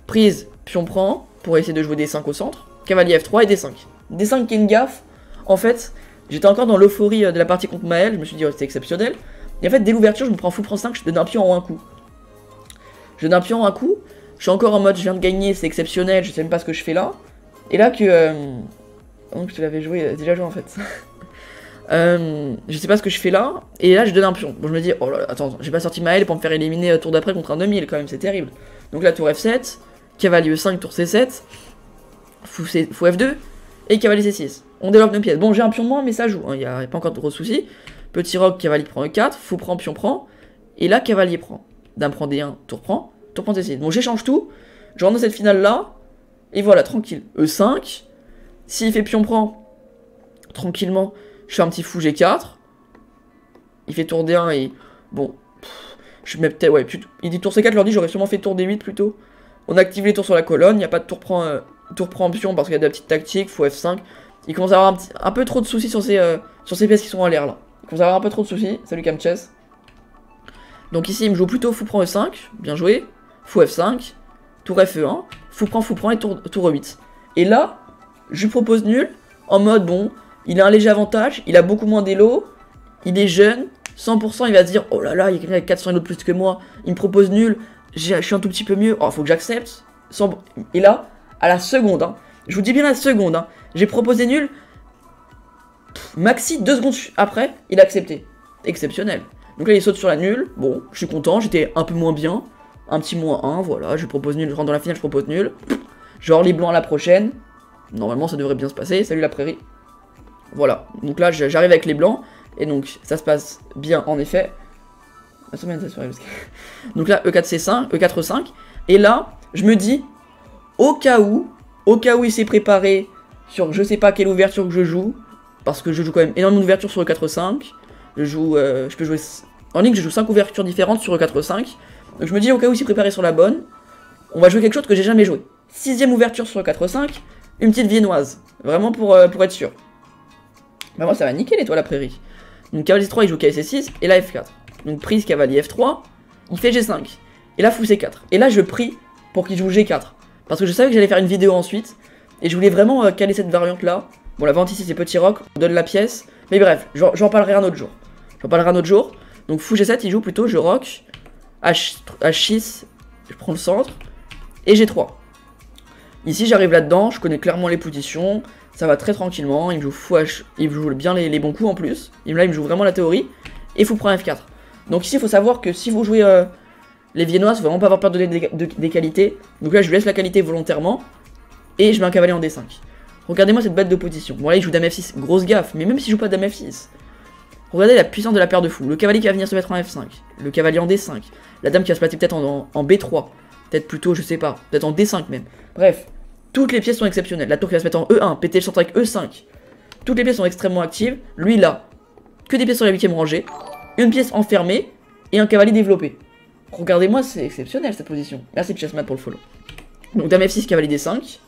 Prise, pion prend, pour essayer de jouer D5 au centre. Cavalier F3 et D5. D5 qui est une gaffe. En fait, j'étais encore dans l'euphorie de la partie contre Maël, je me suis dit, oh, c'était exceptionnel. Et en fait, dès l'ouverture, je me prends fou prend 5, je donne un pion en un coup. Je donne un pion en un coup, je suis encore en mode, je viens de gagner, c'est exceptionnel, je sais même pas ce que je fais là. Et là que... donc je te l'avais joué, déjà joué en fait. Je sais pas ce que je fais là, et là je donne un pion. Bon, je me dis, oh là là, attends, j'ai pas sorti Maël pour me faire éliminer tour d'après contre un 2000 quand même, c'est terrible. Donc là, tour F7, cavalier E5, tour C7, fou F2, et cavalier C6. On développe nos pièces. Bon, j'ai un pion de moins, mais ça joue, il n'y a pas encore de gros soucis. Petit roc, cavalier prend E4, fou prend, pion prend, et là, cavalier prend. Dame prend D1, tour prend D6. Bon, j'échange tout, je rentre dans cette finale là, et voilà, tranquille. E5, s'il fait pion prend, tranquillement, je fais un petit fou G4. Il fait tour D1 et... Bon, je mets peut-être... Ouais, il dit tour C4, je leur dis j'aurais sûrement fait tour D8 plutôt. On active les tours sur la colonne, il n'y a pas de tour prend pion parce qu'il y a de la petite tactique, fou F5. Il commence à avoir un peu trop de soucis sur ces pièces qui sont en l'air là. Il commence à avoir un peu trop de soucis. Salut Camchess. Donc ici il me joue plutôt fou prend E5, bien joué. Fou F5, tour Fe1, fou prend et tour E8. Et là, je lui propose nul, en mode bon, il a un léger avantage, il a beaucoup moins d'élo, il est jeune, 100% il va se dire oh là là, il y a quelqu'un avec 400 élo de plus que moi, il me propose nul, je suis un tout petit peu mieux, oh faut que j'accepte. Et là, à la seconde, hein, je vous dis bien la seconde, hein, j'ai proposé nul, maxi 2 secondes après, il a accepté. Exceptionnel. Donc là il saute sur la nulle, bon, je suis content, j'étais un peu moins bien, un petit moins 1, voilà, je propose nul, je rentre dans la finale, je propose nul. Genre les blancs à la prochaine, normalement ça devrait bien se passer, salut la prairie. Voilà, donc là j'arrive avec les blancs, et donc ça se passe bien en effet. Donc là E4 C5, E4 E5, et là je me dis, au cas où il s'est préparé sur je sais pas quelle ouverture que je joue, parce que je joue quand même énormément d'ouvertures sur E4 E5, je peux jouer, en ligne je joue 5 ouvertures différentes sur E4 E5, donc je me dis au cas où il s'est préparé sur la bonne, on va jouer quelque chose que j'ai jamais joué. 6ème ouverture sur E4 E5, une petite viennoise, vraiment pour être sûr. Bah moi ça va nickel l'étoile à prairie. Donc cavalier C3 il joue cavalier C6 et là F4. Donc prise cavalier F3, il fait G5. Et là fou C4. Et là je prie pour qu'il joue G4. Parce que je savais que j'allais faire une vidéo ensuite. Et je voulais vraiment caler cette variante là. Bon la variante ici c'est petit roc, on donne la pièce. Mais bref, j'en parlerai un autre jour. Donc fou G7 il joue plutôt, je rock. H6, je prends le centre. Et G3. Ici j'arrive là-dedans, je connais clairement les positions. Ça va très tranquillement, il me joue fou H, il me joue bien les bons coups en plus. Là il me joue vraiment la théorie. Et fou prend F4. Donc ici il faut savoir que si vous jouez les viennoises, il faut vraiment pas avoir peur de donner des qualités. Donc là je lui laisse la qualité volontairement. Et je mets un cavalier en D5. Regardez-moi cette bête d'opposition. Bon là il joue dame F6, grosse gaffe. Mais même s'il joue pas dame F6, regardez la puissance de la paire de fous. Le cavalier qui va venir se mettre en F5. Le cavalier en D5. La dame qui va se placer peut-être en B3. Peut-être plutôt, je sais pas, peut-être en D5 même. Bref. Toutes les pièces sont exceptionnelles. La tour qui va se mettre en E1, péter le centre avec E5. Toutes les pièces sont extrêmement actives. Lui là, que des pièces sur la 8ème rangée. Une pièce enfermée et un cavalier développé. Regardez-moi, c'est exceptionnel cette position. Merci Chessmat pour le follow. Donc dame F6, cavalier D5.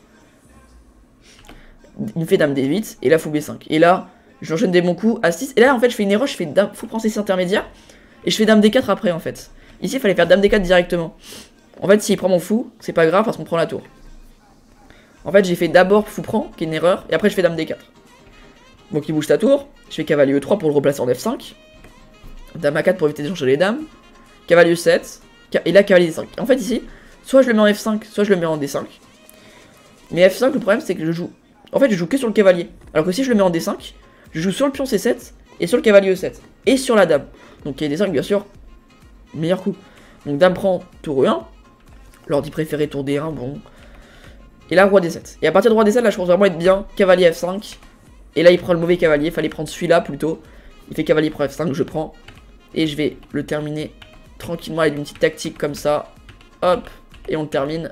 Il me fait dame D8 et là fou B5. Et là, j'enchaîne des bons coups à 6. Et là en fait je fais une erreur, je fais dame, fou prend C6 intermédiaire. Et je fais dame D4 après en fait. Ici il fallait faire dame D4 directement. En fait s'il prend mon fou, c'est pas grave parce qu'on prend la tour. En fait j'ai fait d'abord fou prend, qui est une erreur, et après je fais dame D4. Donc il bouge ta tour, je fais cavalier E3 pour le replacer en F5. Dame A4 pour éviter d'échanger les dames. Cavalier E7, et là cavalier D5. En fait ici, soit je le mets en F5, soit je le mets en D5. Mais F5 le problème c'est que je joue... En fait je joue que sur le cavalier. Alors que si je le mets en D5, je joue sur le pion C7 et sur le cavalier E7. Et sur la dame. Donc cavalier D5 bien sûr, meilleur coup. Donc dame prend tour E1. L'ordi préféré tour D1, bon... Et là, roi D7. Et à partir de roi D7, là, je pense vraiment être bien. Cavalier F5. Et là, il prend le mauvais cavalier. Fallait prendre celui-là plutôt. Il fait cavalier pour F5, je prends. Et je vais le terminer tranquillement avec une petite tactique comme ça. Hop. Et on le termine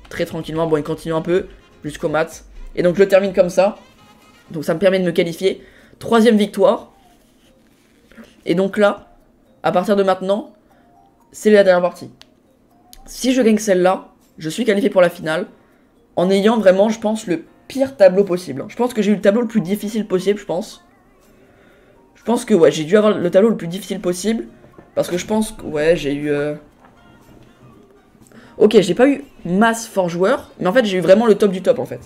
très tranquillement. Bon, il continue un peu jusqu'au mat. Et donc, je le termine comme ça. Donc, ça me permet de me qualifier. 3ème victoire. Et donc là, à partir de maintenant, c'est la dernière partie. Si je gagne celle-là, je suis qualifié pour la finale. En ayant vraiment, je pense, le pire tableau possible. Je pense que j'ai eu le tableau le plus difficile possible, je pense. Je pense que, ouais, j'ai dû avoir le tableau le plus difficile possible. Parce que je pense que, ouais, j'ai eu... Ok, j'ai pas eu masse fort joueur, mais en fait, j'ai eu vraiment le top du top, en fait.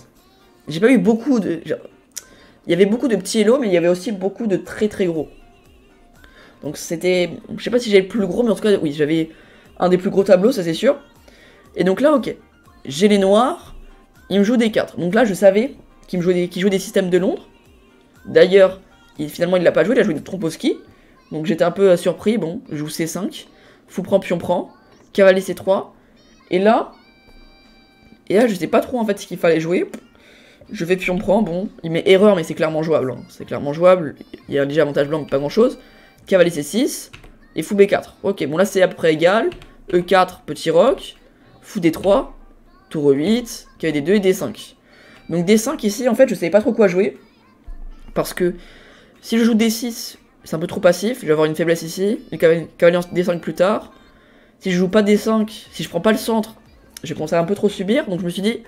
J'ai pas eu beaucoup de... Il y avait beaucoup de petits hello, mais il y avait aussi beaucoup de très très gros. Donc c'était... Je sais pas si j'ai le plus gros, mais en tout cas, oui, j'avais un des plus gros tableaux, ça c'est sûr. Et donc là, ok. J'ai les noirs, ils me jouent des 4. Donc là, je savais qu'ils jouaient des systèmes de Londres. D'ailleurs, finalement, il l'a pas joué, il a joué des Tromposki. Donc j'étais un peu surpris, bon, je joue C5. Fou prend, pion prend. Cavalier C3. Et là, je sais pas trop en fait ce qu'il fallait jouer. Je fais pion prend, bon, il met erreur, mais c'est clairement jouable. Hein. C'est clairement jouable, il y a un léger avantage blanc, mais pas grand chose. Cavalier C6, et fou B4. Ok, bon là c'est à peu près égal. E4, petit roc. Fou D3, tour E8, cavalier D2 et D5. Donc D5 ici, en fait, je savais pas trop quoi jouer. Parce que si je joue D6, c'est un peu trop passif, je vais avoir une faiblesse ici. Et cavalier D5 plus tard. Si je joue pas D5, si je prends pas le centre, je vais commencer à un peu trop subir. Donc je me suis dit,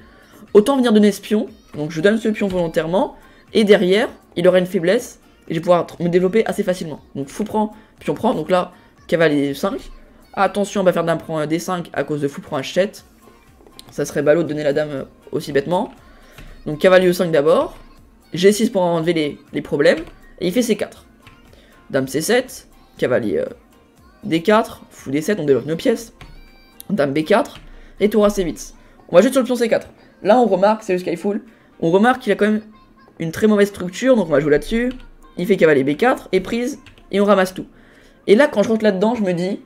autant venir donner ce pion. Donc je donne ce pion volontairement. Et derrière, il aura une faiblesse. Et je vais pouvoir me développer assez facilement. Donc fou prend, pion prend. Donc là, cavalier 5. Attention, on va faire dame prend D5 à cause de fou prend H7. Ça serait ballot de donner la dame aussi bêtement. Donc cavalier E5 d'abord. G6 pour enlever les problèmes. Et il fait C4. Dame C7. Cavalier D4. Fou D7, on développe nos pièces. Dame B4. Et tour à C8. On va juste sur le pion C4. Là on remarque, c'est le Skyfall. On remarque qu'il a quand même une très mauvaise structure. Donc on va jouer là-dessus. Il fait cavalier B4. Et prise. Et on ramasse tout. Et là quand je rentre là-dedans, je me dis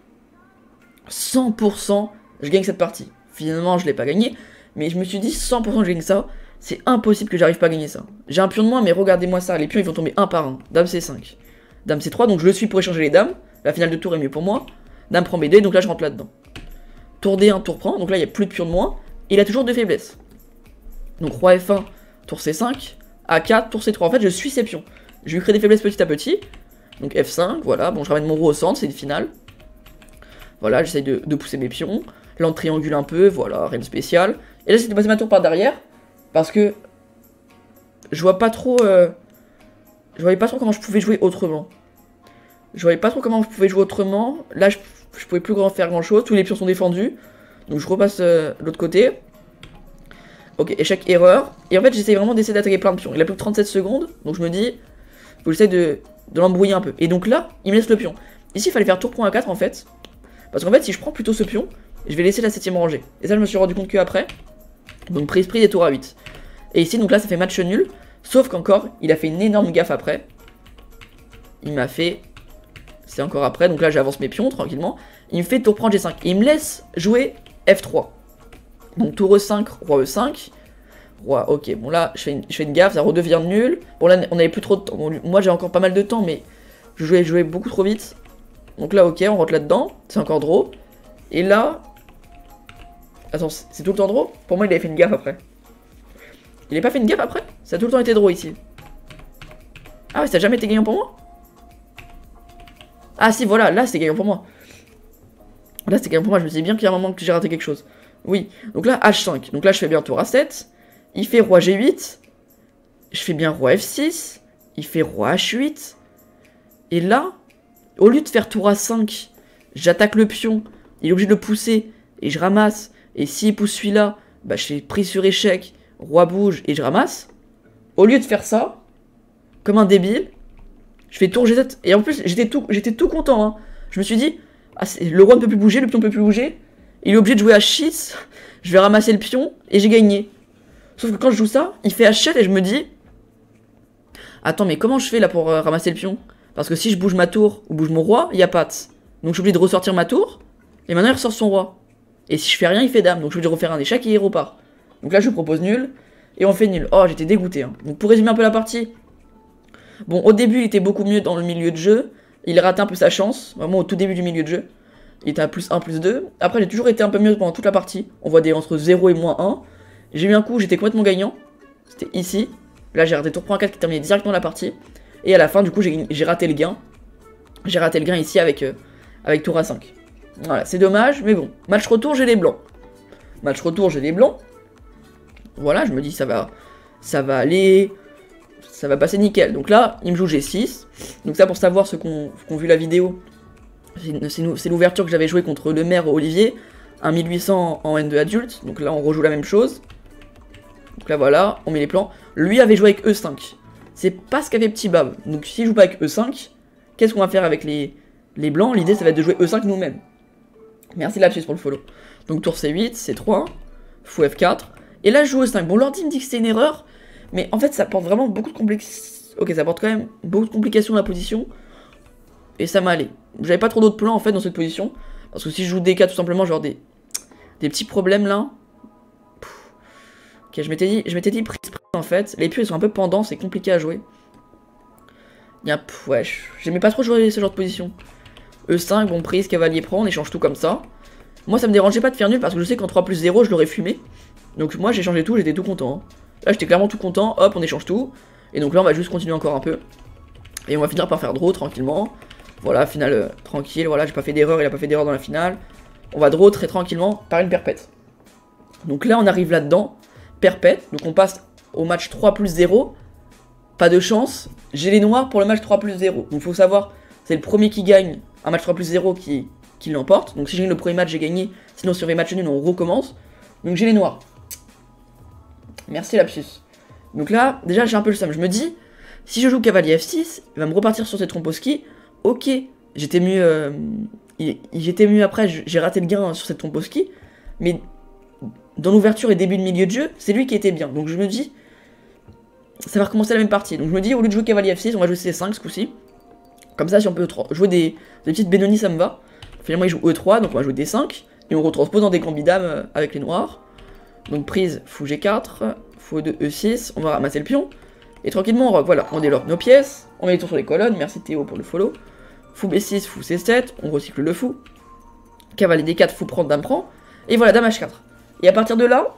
100% je gagne cette partie. Finalement je l'ai pas gagné. Mais je me suis dit 100% je gagne ça. C'est impossible que j'arrive pas à gagner ça. J'ai un pion de moins, mais regardez-moi ça. Les pions ils vont tomber un par un. Dame C5. Dame C3, donc je le suis pour échanger les dames. La finale de tour est mieux pour moi. Dame prend B2, donc là je rentre là-dedans. Tour D1, tour prend, donc là il n'y a plus de pions de moins. Et il a toujours deux faiblesses. Donc roi F1, tour C5. A4, tour C3. En fait je suis ces pions. Je lui crée des faiblesses petit à petit. Donc F5, voilà. Bon, je ramène mon roi au centre, c'est une finale. Voilà, j'essaye de pousser mes pions. Là on triangule un peu, voilà, rien de spécial. Et là j'essaie de passer ma tour par derrière. Parce que je vois pas trop. Je voyais pas trop comment je pouvais jouer autrement. Là, je pouvais plus faire grand chose. Tous les pions sont défendus. Donc je repasse de l'autre côté. Ok, échec, erreur. Et en fait, j'essaye vraiment d'essayer d'attaquer plein de pions. Il a plus que 37 secondes. Donc je me dis, faut que j'essaye de l'embrouiller un peu. Et donc là, il me laisse le pion. Ici, il fallait faire tour point A4 en fait. Parce qu'en fait, si je prends plutôt ce pion, je vais laisser la 7ème rangée. Et ça, je me suis rendu compte que après. Donc prise et tour A8. Et ici, donc là, ça fait match nul. Sauf qu'encore, il a fait une énorme gaffe après. Il m'a fait... C'est encore après, donc là j'avance mes pions tranquillement. Il me fait tour prendre G5. Et il me laisse jouer F3. Donc tour E5, roi E5. Roi, ok, bon là je fais une gaffe, ça redevient nul. Bon là on avait plus trop de temps. Bon, moi j'ai encore pas mal de temps, mais je jouais beaucoup trop vite. Donc là ok, on rentre là-dedans. C'est encore draw. Et là... Attends, c'est tout le temps draw? Pour moi il avait fait une gaffe après. Il n'a pas fait une gaffe après? Ça a tout le temps été draw ici. Ah ouais, ça a jamais été gagnant pour moi? Ah si, voilà, là c'était gagnant pour moi. Là c'était gagnant pour moi, je me disais bien qu'il y a un moment que j'ai raté quelque chose. Oui, donc là H5, donc là je fais bien tour A7. Il fait roi G8. Je fais bien roi F6. Il fait roi H8. Et là, au lieu de faire tour A5, j'attaque le pion. Il est obligé de le pousser et je ramasse. Et s'il pousse celui-là, bah je fais prise sur échec. Roi bouge et je ramasse. Au lieu de faire ça, comme un débile, je fais tour G7. Et en plus, j'étais tout content. Hein. Je me suis dit, ah, le roi ne peut plus bouger, le pion ne peut plus bouger. Il est obligé de jouer H6. Je vais ramasser le pion et j'ai gagné. Sauf que quand je joue ça, il fait H7 et je me dis, attends, mais comment je fais là pour ramasser le pion? Parce que si je bouge ma tour ou bouge mon roi, il n'y a patte. Donc je suis obligé de ressortir ma tour. Et maintenant il ressort son roi. Et si je fais rien, il fait dame. Donc je suis obligé de refaire un échec et il repart. Donc là je propose nul, et on fait nul. Oh, j'étais dégoûté. Hein. Donc pour résumer un peu la partie, bon, au début il était beaucoup mieux dans le milieu de jeu, il ratait un peu sa chance, vraiment au tout début du milieu de jeu, il était à plus 1, plus 2, après j'ai toujours été un peu mieux pendant toute la partie, on voit des entre 0 et moins 1, j'ai eu un coup, j'étais complètement gagnant, c'était ici, là j'ai raté tour point 4 qui terminait directement la partie, et à la fin du coup j'ai raté le gain, ici avec tour A5. Voilà, c'est dommage, mais bon, match retour j'ai les blancs. Voilà, je me dis ça va aller, ça va passer nickel. Donc là, il me joue G6. Donc ça, pour savoir ceux qui ont vu la vidéo, c'est l'ouverture que j'avais joué contre le maire Olivier. un 1800 en N2 adulte, donc là on rejoue la même chose. Donc là voilà, on met les plans. Lui avait joué avec E5. C'est pas ce qu'avait Petit Bab. Donc s'il joue pas avec E5, qu'est-ce qu'on va faire avec les blancs? L'idée ça va être de jouer E5 nous-mêmes. Merci Lapsus pour le follow. Donc tour C8, C3, fou F4. Et là je joue E5. Bon, l'ordi me dit que c'est une erreur, mais en fait ça apporte vraiment beaucoup de Ok, ça apporte quand même beaucoup de complications dans la position. Et ça m'a allé. J'avais pas trop d'autres plans en fait dans cette position. Parce que si je joue DK tout simplement, genre des petits problèmes là. Ok, je m'étais dit prise en fait. Les pieux ils sont un peu pendants, c'est compliqué à jouer. Ouais, j'aimais pas trop jouer ce genre de position. E5, bon, prise, cavalier prend, on échange tout comme ça. Moi ça me dérangeait pas de faire nul parce que je sais qu'en 3+0 je l'aurais fumé. Donc moi j'ai changé tout, j'étais tout content. Là j'étais clairement tout content, hop on échange tout. Et donc là on va juste continuer encore un peu. Et on va finir par faire draw tranquillement. Voilà, finale tranquille, voilà, j'ai pas fait d'erreur, il a pas fait d'erreur dans la finale. On va draw très tranquillement par une perpète. Donc là on arrive là-dedans, perpète, donc on passe au match 3+0. Pas de chance, j'ai les noirs pour le match 3+0. Donc faut savoir, c'est le premier qui gagne un match 3+0 qui l'emporte. Donc si j'ai gagné le premier match, j'ai gagné, sinon sur les matchs nuls on recommence. Donc j'ai les noirs. Merci Lapsus. Donc là, déjà j'ai un peu le seum, je me dis, si je joue cavalier F6, il va me repartir sur ses Tromposki. Ok, j'étais mieux, après, j'ai raté le gain sur cette Tromposki, mais dans l'ouverture et début de milieu de jeu, c'est lui qui était bien. Donc je me dis, ça va recommencer la même partie. Donc je me dis, au lieu de jouer cavalier F6, on va jouer C5 ce coup-ci. Comme ça, si on peut jouer des petites Benoni, ça me va. Finalement, il joue E3, donc on va jouer D5, et on retranspose dans des gambits dames avec les noirs. Donc prise, fou G4, fou E2, E6, on va ramasser le pion. Et tranquillement on rock, voilà, on délore nos pièces, on met les tours sur les colonnes, merci Théo pour le follow. Fou B6, fou C7, on recycle le fou. Cavalier D4, fou prend, dame prend. Et voilà, dame H4. Et à partir de là,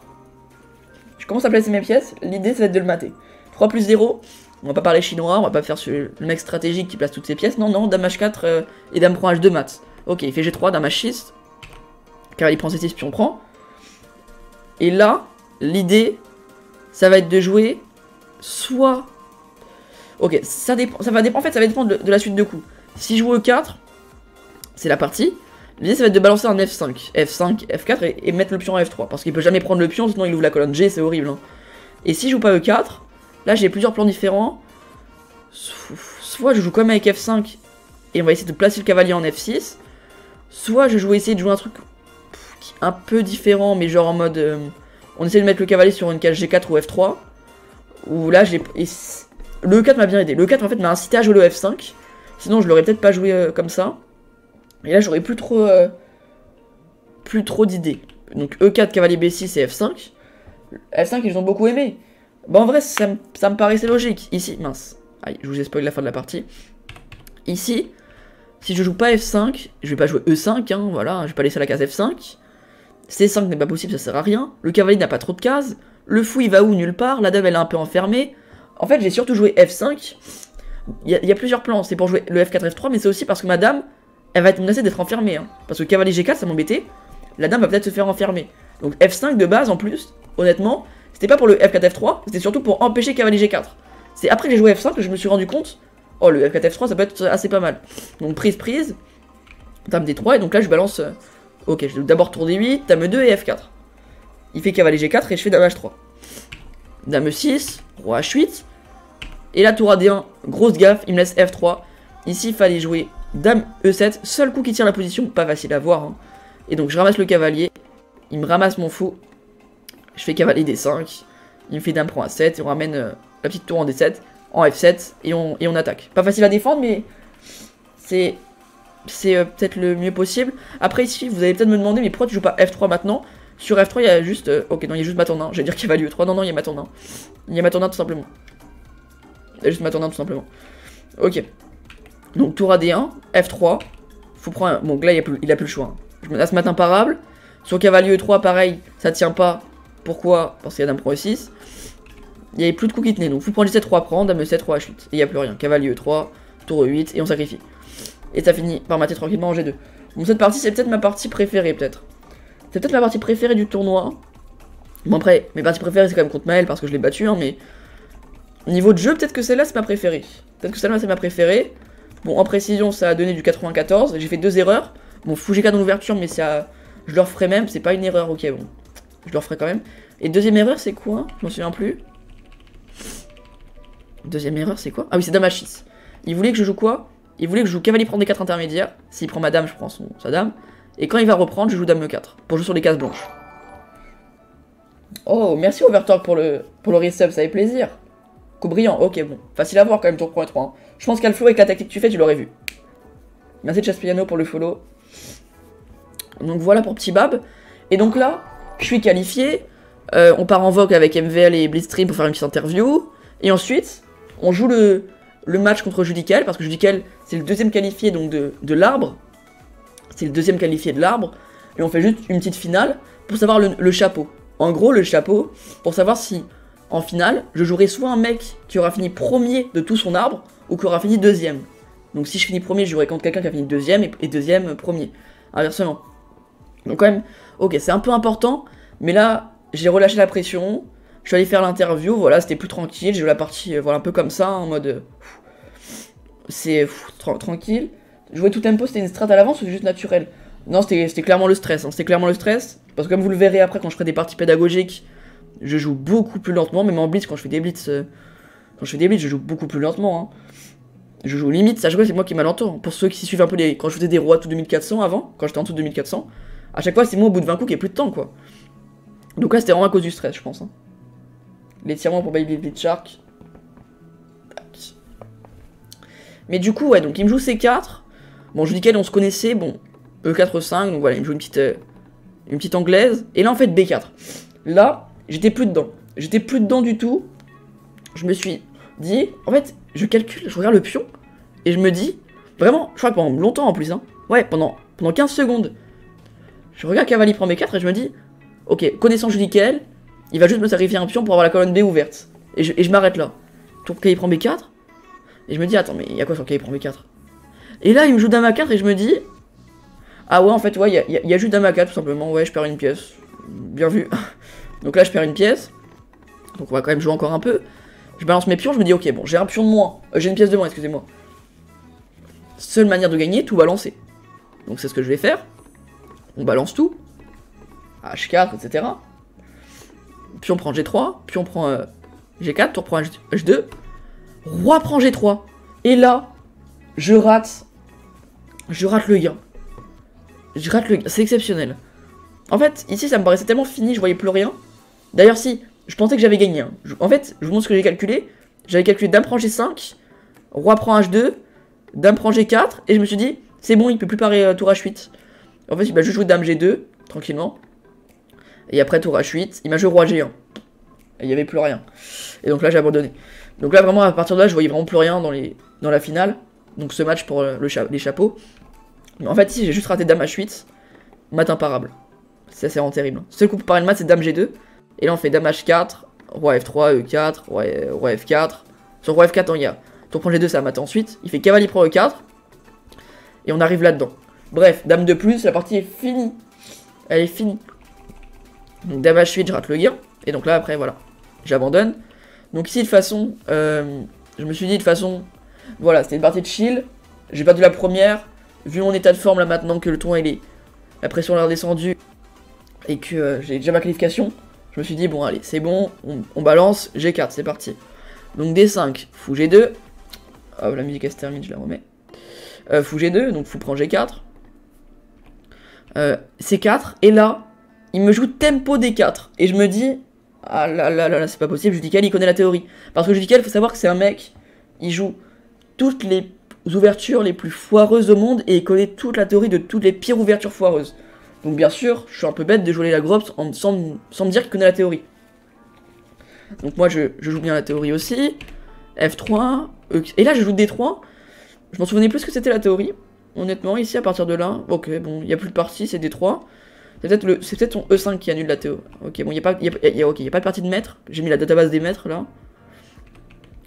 je commence à placer mes pièces, l'idée ça va être de le mater. 3+0, on va pas parler chinois, on va pas faire le mec stratégique qui place toutes ses pièces, non, non, dame H4 et dame prend H2 mat. Ok, il fait G3, dame H6, cavalier prend C6, pion prend. Et là, l'idée, ça va être de jouer soit... Ok, ça va dépendre, en fait, ça va dépendre de la suite de coups. Si je joue E4, c'est la partie. L'idée, ça va être de balancer un F5, F5, F4 et mettre le pion à F3. Parce qu'il peut jamais prendre le pion, sinon il ouvre la colonne G, c'est horrible. Hein. Et si je joue pas E4, là, j'ai plusieurs plans différents. Soit je joue comme avec F5 et on va essayer de placer le cavalier en F6. Soit je vais essayer de jouer un truc un peu différent, mais genre en mode... on essaie de mettre le cavalier sur une case G4 ou F3. Où là, le E4 m'a bien aidé. Le E4 en fait m'a incité à jouer le F5. Sinon, je l'aurais peut-être pas joué comme ça. Et là, j'aurais plus trop d'idées. Donc E4, cavalier B6 et F5. F5, ils ont beaucoup aimé. Bah en vrai, ça me paraissait logique. Ici, mince. Aïe, je vous ai spoilé la fin de la partie. Ici, si je joue pas F5, je vais pas jouer E5, hein, voilà, je vais pas laisser la case F5. C5 n'est pas possible, ça sert à rien. Le cavalier n'a pas trop de cases. Le fou, il va où? Nulle part. La dame, elle est un peu enfermée. En fait, j'ai surtout joué F5. Il y a plusieurs plans. C'est pour jouer le F4, F3, mais c'est aussi parce que ma dame, elle va être menacée d'être enfermée. Hein. Parce que cavalier G4, ça m'embêtait. La dame va peut-être se faire enfermer. Donc F5 de base, en plus, honnêtement, c'était pas pour le F4, F3, c'était surtout pour empêcher cavalier G4. C'est après que j'ai joué F5 que je me suis rendu compte, oh, le F4, F3, ça peut être assez pas mal. Donc prise, dame D3, et donc là, je balance... ok, je d'abord tour D8, dame 2 et F4. Il fait cavalier G4 et je fais dame H3. Dame E6, roi H8. Et là, tour AD1, grosse gaffe, il me laisse F3. Ici, il fallait jouer dame E7, seul coup qui tire la position, pas facile à voir. Hein. Et donc, je ramasse le cavalier, il me ramasse mon fou. Je fais cavalier D5, il me fait dame prend A7, et on ramène la petite tour en D7, en F7, et on attaque. Pas facile à défendre, mais c'est peut-être le mieux possible. Après, ici, vous allez peut-être me demander, mais pourquoi tu joues pas F3 maintenant? Sur F3, il y a juste... ok, non, il y a juste ma tour 1. J'allais dire cavalier E3. Non, non, il y a ma tour 1. Il y a ma tour 1 tout simplement. Il y a juste ma tour 1 tout simplement. Ok. Donc, tour AD1, F3. Faut prendre... bon, là, il a plus le choix. Hein. Je menace mat imparable. Sur cavalier E3, pareil, ça tient pas. Pourquoi? Parce qu'il y a dame prend E6. Il y avait plus de coups qui tenaient. Donc, faut prendre G7, roi prend, dame E7, roi H8. Et il n'y a plus rien. Cavalier E3, tour E8, et on sacrifie. Et ça finit par mater tranquillement en G2. Bon, cette partie, c'est peut-être ma partie préférée, peut-être. C'est peut-être ma partie préférée du tournoi. Bon, après, mes parties préférées, c'est quand même contre Maël parce que je l'ai battu, hein, mais... niveau de jeu, peut-être que celle-là, c'est ma préférée. Peut-être que celle-là, c'est ma préférée. Bon, en précision, ça a donné du 94. J'ai fait 2 erreurs. Bon, fou G4 dans l'ouverture, mais ça... Je le referai même, c'est pas une erreur, ok bon. Je le referai quand même. Et deuxième erreur c'est quoi? Je m'en souviens plus. Deuxième erreur c'est quoi? Ah oui c'est dame H6. Il voulait que je joue quoi? Il voulait que je joue cavalier prend D4 intermédiaire. S'il prend ma dame je prends sa dame. Et quand il va reprendre je joue dame E4. Pour jouer sur les cases blanches. Oh merci Overtalk pour le resub, ça fait plaisir. Coup brillant, ok bon. Facile à voir quand même tour 1 et 3. Hein. Je pense qu'Alflo avec la tactique que tu fais tu l'aurais vu. Merci Chaspiano pour le follow. Donc voilà pour petit Bab. Et donc là, je suis qualifié. On part en vogue avec MVL et Blitzstream pour faire une petite interview. Et ensuite, on joue le match contre Judicael. Parce que Judicael, c'est le deuxième qualifié donc de l'arbre. C'est le deuxième qualifié de l'arbre. Et on fait juste une petite finale pour savoir le chapeau. En gros, le chapeau, pour savoir si, en finale, je jouerai soit un mec qui aura fini premier de tout son arbre, ou qui aura fini deuxième. Donc si je finis premier, je jouerai contre quelqu'un qui a fini deuxième, et deuxième premier. Inversement. Donc quand même, ok, c'est un peu important, mais là, j'ai relâché la pression, je suis allé faire l'interview, voilà, c'était plus tranquille, j'ai joué la partie, voilà, un peu comme ça, en mode... c'est tranquille. Jouer tout tempo, c'était une strat à l'avance ou c'est juste naturel? Non, c'était clairement le stress, hein, c'était clairement le stress, parce que comme vous le verrez après, quand je ferai des parties pédagogiques, je joue beaucoup plus lentement, même en blitz, quand je fais des blitz, je joue beaucoup plus lentement, hein. Je joue limite, ça c'est moi qui m'a longtemps. Pour ceux qui suivent un peu quand je faisais des rois tout 2400 avant, quand j'étais en dessous de 2400, à chaque fois c'est moi au bout de 20 coups qui ai plus de temps quoi. Donc là c'était vraiment à cause du stress je pense. Hein. L'étirement pour Baby Bleach Shark. Mais du coup ouais, donc il me joue C4. Bon je dis qu'elle on se connaissait, bon E4-5, donc voilà il me joue une petite anglaise. Et là en fait B4. Là j'étais plus dedans. J'étais plus dedans du tout. Je me suis dit, en fait je calcule, je regarde le pion. Et je me dis, vraiment, je crois que pendant longtemps en plus, hein. Ouais, pendant 15 secondes. Je regarde cavalier prend B4 et je me dis, ok, connaissant Judicael, il va juste me sacrifier un pion pour avoir la colonne B ouverte. Et je m'arrête là. Tour cavalier prend B4. Et je me dis, attends, mais il y a quoi sur cavalier prend B4? Et là, il me joue dame A4 et je me dis, ah ouais, en fait, ouais, il y a juste dame A4 tout simplement. Ouais, je perds une pièce. Bien vu. Donc là, je perds une pièce. Donc on va quand même jouer encore un peu. Je balance mes pions, je me dis, ok, bon, j'ai un pion de moins. J'ai une pièce de moins, excusez-moi. Seule manière de gagner, tout balancer. Donc c'est ce que je vais faire. On balance tout. H4, etc. Pion prend G3. Pion prend G4. Tour prend H2. Roi prend G3. Et là, je rate le gain. Je rate le gain. C'est exceptionnel. En fait, ici, ça me paraissait tellement fini, je voyais plus rien. D'ailleurs, si, je pensais que j'avais gagné. Hein. En fait, je vous montre ce que j'ai calculé. J'avais calculé dame prend G5. Roi prend H2. Dame prend G4. Et je me suis dit, c'est bon, il peut plus parer tour H8. En fait, il m'a juste joué dame G2, tranquillement. Et après, tour H8, il m'a joué roi G1. Et il n'y avait plus rien. Et donc là, j'ai abandonné. Donc là, vraiment, à partir de là, je voyais vraiment plus rien dans la finale. Donc ce match pour les chapeaux. Mais en fait, ici, j'ai juste raté dame H8. Mat imparable. C'est vraiment terrible. Seul coup pour parer le mat, c'est dame G2. Et là, on fait dame H4, roi F3, E4, roi F4. Sur roi F4, il y a tour prend G2, ça mat ensuite. Il fait cavalier prend E4. Et on arrive là-dedans. Bref, dame de plus, la partie est finie. Elle est finie. Donc dame H8, je rate le gain. Et donc là, après, voilà. J'abandonne. Donc ici, de toute façon, je me suis dit, de toute façon, voilà, c'était une partie de chill. J'ai perdu la première. Vu mon état de forme, là, maintenant que le tournoi, la pression est redescendue. Et que j'ai déjà ma qualification. Je me suis dit, bon, allez, c'est bon. On balance. G4, c'est parti. Donc D5, fou G2. Hop, la musique elle se termine, je la remets. Fou G2, donc fou prend G4. C4, et là, il me joue tempo D4. Et je me dis, ah là, c'est pas possible, Judicael, il connaît la théorie. Parce que Judicael, il faut savoir que c'est un mec, il joue toutes les ouvertures les plus foireuses au monde, et il connaît toute la théorie de toutes les pires ouvertures foireuses. Donc bien sûr, je suis un peu bête de jouer la grotte sans me dire qu'il connaît la théorie. Donc moi, je joue bien la théorie aussi. F3, et là, je joue D3. Je m'en souvenais plus ce que c'était la théorie. Honnêtement, ici, à partir de là, ok, bon, il n'y a plus de partie, c'est D3. C'est peut-être ton E5 qui annule la théo. Ok, bon, il n'y a pas de partie de maître. J'ai mis la database des maîtres, là.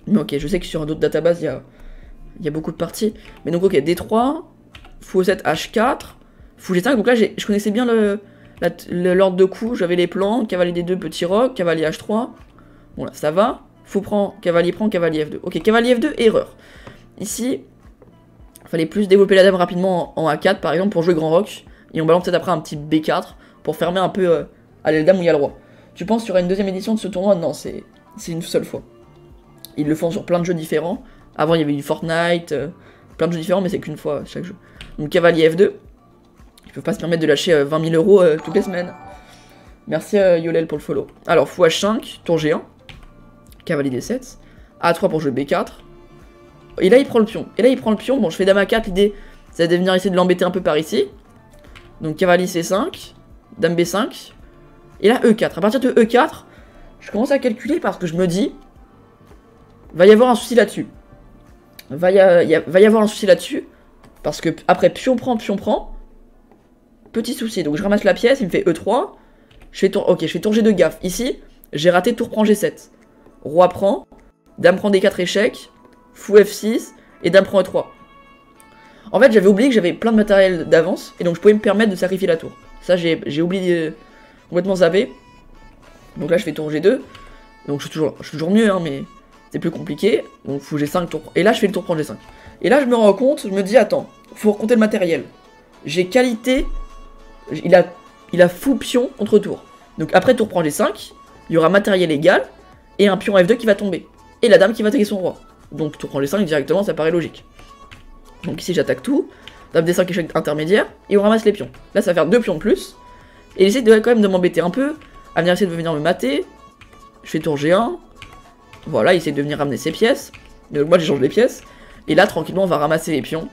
Mais ok, je sais que sur d'autres databases, il y a beaucoup de parties. Mais donc, ok, D3, fou 7 H4, fou G5. Donc là, je connaissais bien l'ordre de coups. J'avais les plans, cavalier D2, petit roc, cavalier H3. Bon, là, ça va. Fou prend, cavalier F2. Ok, cavalier F2, erreur. Ici, il fallait plus développer la dame rapidement en A4, par exemple, pour jouer grand roc. Et on balance peut-être après un petit B4 pour fermer un peu allez, le dame où il y a le roi. Tu penses qu'il y aura une deuxième édition de ce tournoi? Non, c'est une seule fois. Ils le font sur plein de jeux différents. Avant, il y avait du Fortnite, plein de jeux différents, mais c'est qu'une fois chaque jeu. Donc cavalier F2. Ils peuvent pas se permettre de lâcher 20 000 euros toutes les semaines. Merci Yolel pour le follow. Alors, fou H5, tour G1. Cavalier D7. A3 pour jouer B4. Et là, il prend le pion. Bon, je fais dame A4, l'idée, c'est de venir essayer de l'embêter un peu par ici. Donc cavalier C5. Dame B5. Et là, E4. À partir de E4, je commence à calculer parce que je me dis... Va y avoir un souci là-dessus. Va y avoir un souci là-dessus. Parce que après, pion prend. Petit souci. Donc je ramasse la pièce, il me fait E3. Je fais tour G2 gaffe. Ici, j'ai raté tour prend G7. Roi prend. Dame prend D4 échec. Fou F6. Et dame prend E3. En fait, j'avais oublié que j'avais plein de matériel d'avance. Et donc je pouvais me permettre de sacrifier la tour. Ça, j'ai oublié complètement zappé. Donc là, je fais tour G2. Donc je suis toujours mieux, hein, mais c'est plus compliqué. Donc fou G5, tour. Et là, je fais le tour prend G5. Et là, je me rends compte, je me dis, attends, faut recompter le matériel. J'ai qualité. Il a fou pion contre tour. Donc après tour prend G5, il y aura matériel égal. Et un pion F2 qui va tomber. Et la dame qui va attaquer son roi. Donc tour prend G5 directement, ça paraît logique. Donc ici, j'attaque tout. Dame D5 échec intermédiaire. Et on ramasse les pions. Là, ça va faire 2 pions de plus. Et il essaie quand même de m'embêter un peu. À venir essayer de venir me mater. Je fais tour G1. Voilà, il essaie de venir ramener ses pièces. Donc moi, j'échange les pièces. Et là, tranquillement, on va ramasser les pions.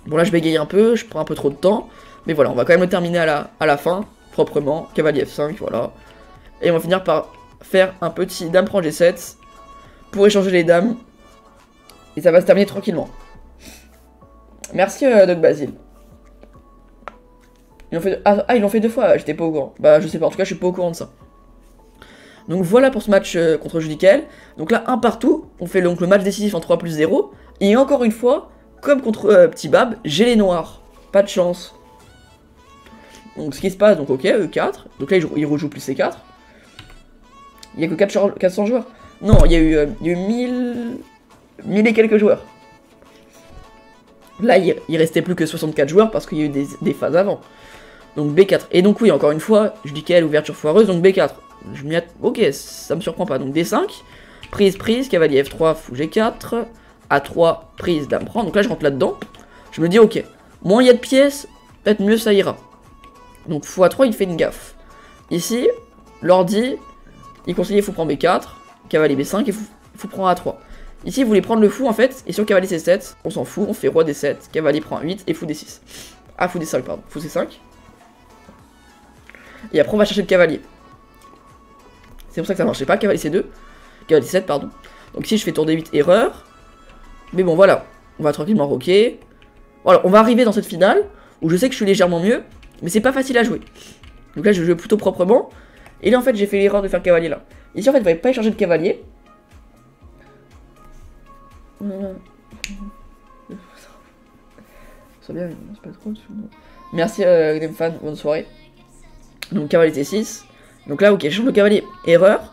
Bon, là, je bégaye un peu. Je prends un peu trop de temps. Mais voilà, on va quand même le terminer à la fin. Proprement. Cavalier F5, voilà. Et on va finir par faire un petit dame prend G7. Pour échanger les dames. Et ça va se terminer tranquillement. Merci, Doc Basile. Ils l'ont fait 2 fois, j'étais pas au courant. Bah, je sais pas, en tout cas, je suis pas au courant de ça. Donc voilà pour ce match contre Judicael. Donc là, un partout. On fait donc le match décisif en 3+0. Et encore une fois, comme contre Petit Bab, j'ai les noirs. Pas de chance. Donc ce qui se passe, donc ok, E4. Donc là, il rejoue plus C4. Il y a que 400 joueurs. Non, il y a eu 1000 et quelques joueurs. Là, il restait plus que 64 joueurs parce qu'il y a eu des phases avant. Donc B4. Et donc oui, encore une fois, je dis quelle ouverture foireuse, donc B4. Ok, ça me surprend pas. Donc D5, prise, cavalier F3, fou G4, A3, prise, dame prend. Donc là, je rentre là-dedans. Je me dis, ok, moins il y a de pièces, peut-être mieux ça ira. Donc fou A3, il fait une gaffe. Ici, l'ordi, il conseillait fou prend B4, cavalier B5 et fou prend A3. Ici, vous voulez prendre le fou en fait, et sur cavalier C7, on s'en fout, on fait roi D7, cavalier prend 8 et fou D6. Ah, fou D5, pardon, fou C5. Et après, on va chercher le cavalier. C'est pour ça que ça marchait pas, cavalier C2, cavalier C7, pardon. Donc ici, je fais tour D8, erreur. Mais bon, voilà, on va tranquillement rocker. Voilà, on va arriver dans cette finale, où je sais que je suis légèrement mieux, mais c'est pas facile à jouer. Donc là, je joue plutôt proprement. Et là, en fait, j'ai fait l'erreur de faire cavalier là. Ici, en fait, il fallait pas échanger de cavalier. C'est bien, c'est pas trop. Merci Gamefan, bonne soirée. Donc cavalier T6. Donc là ok, je change le cavalier, erreur.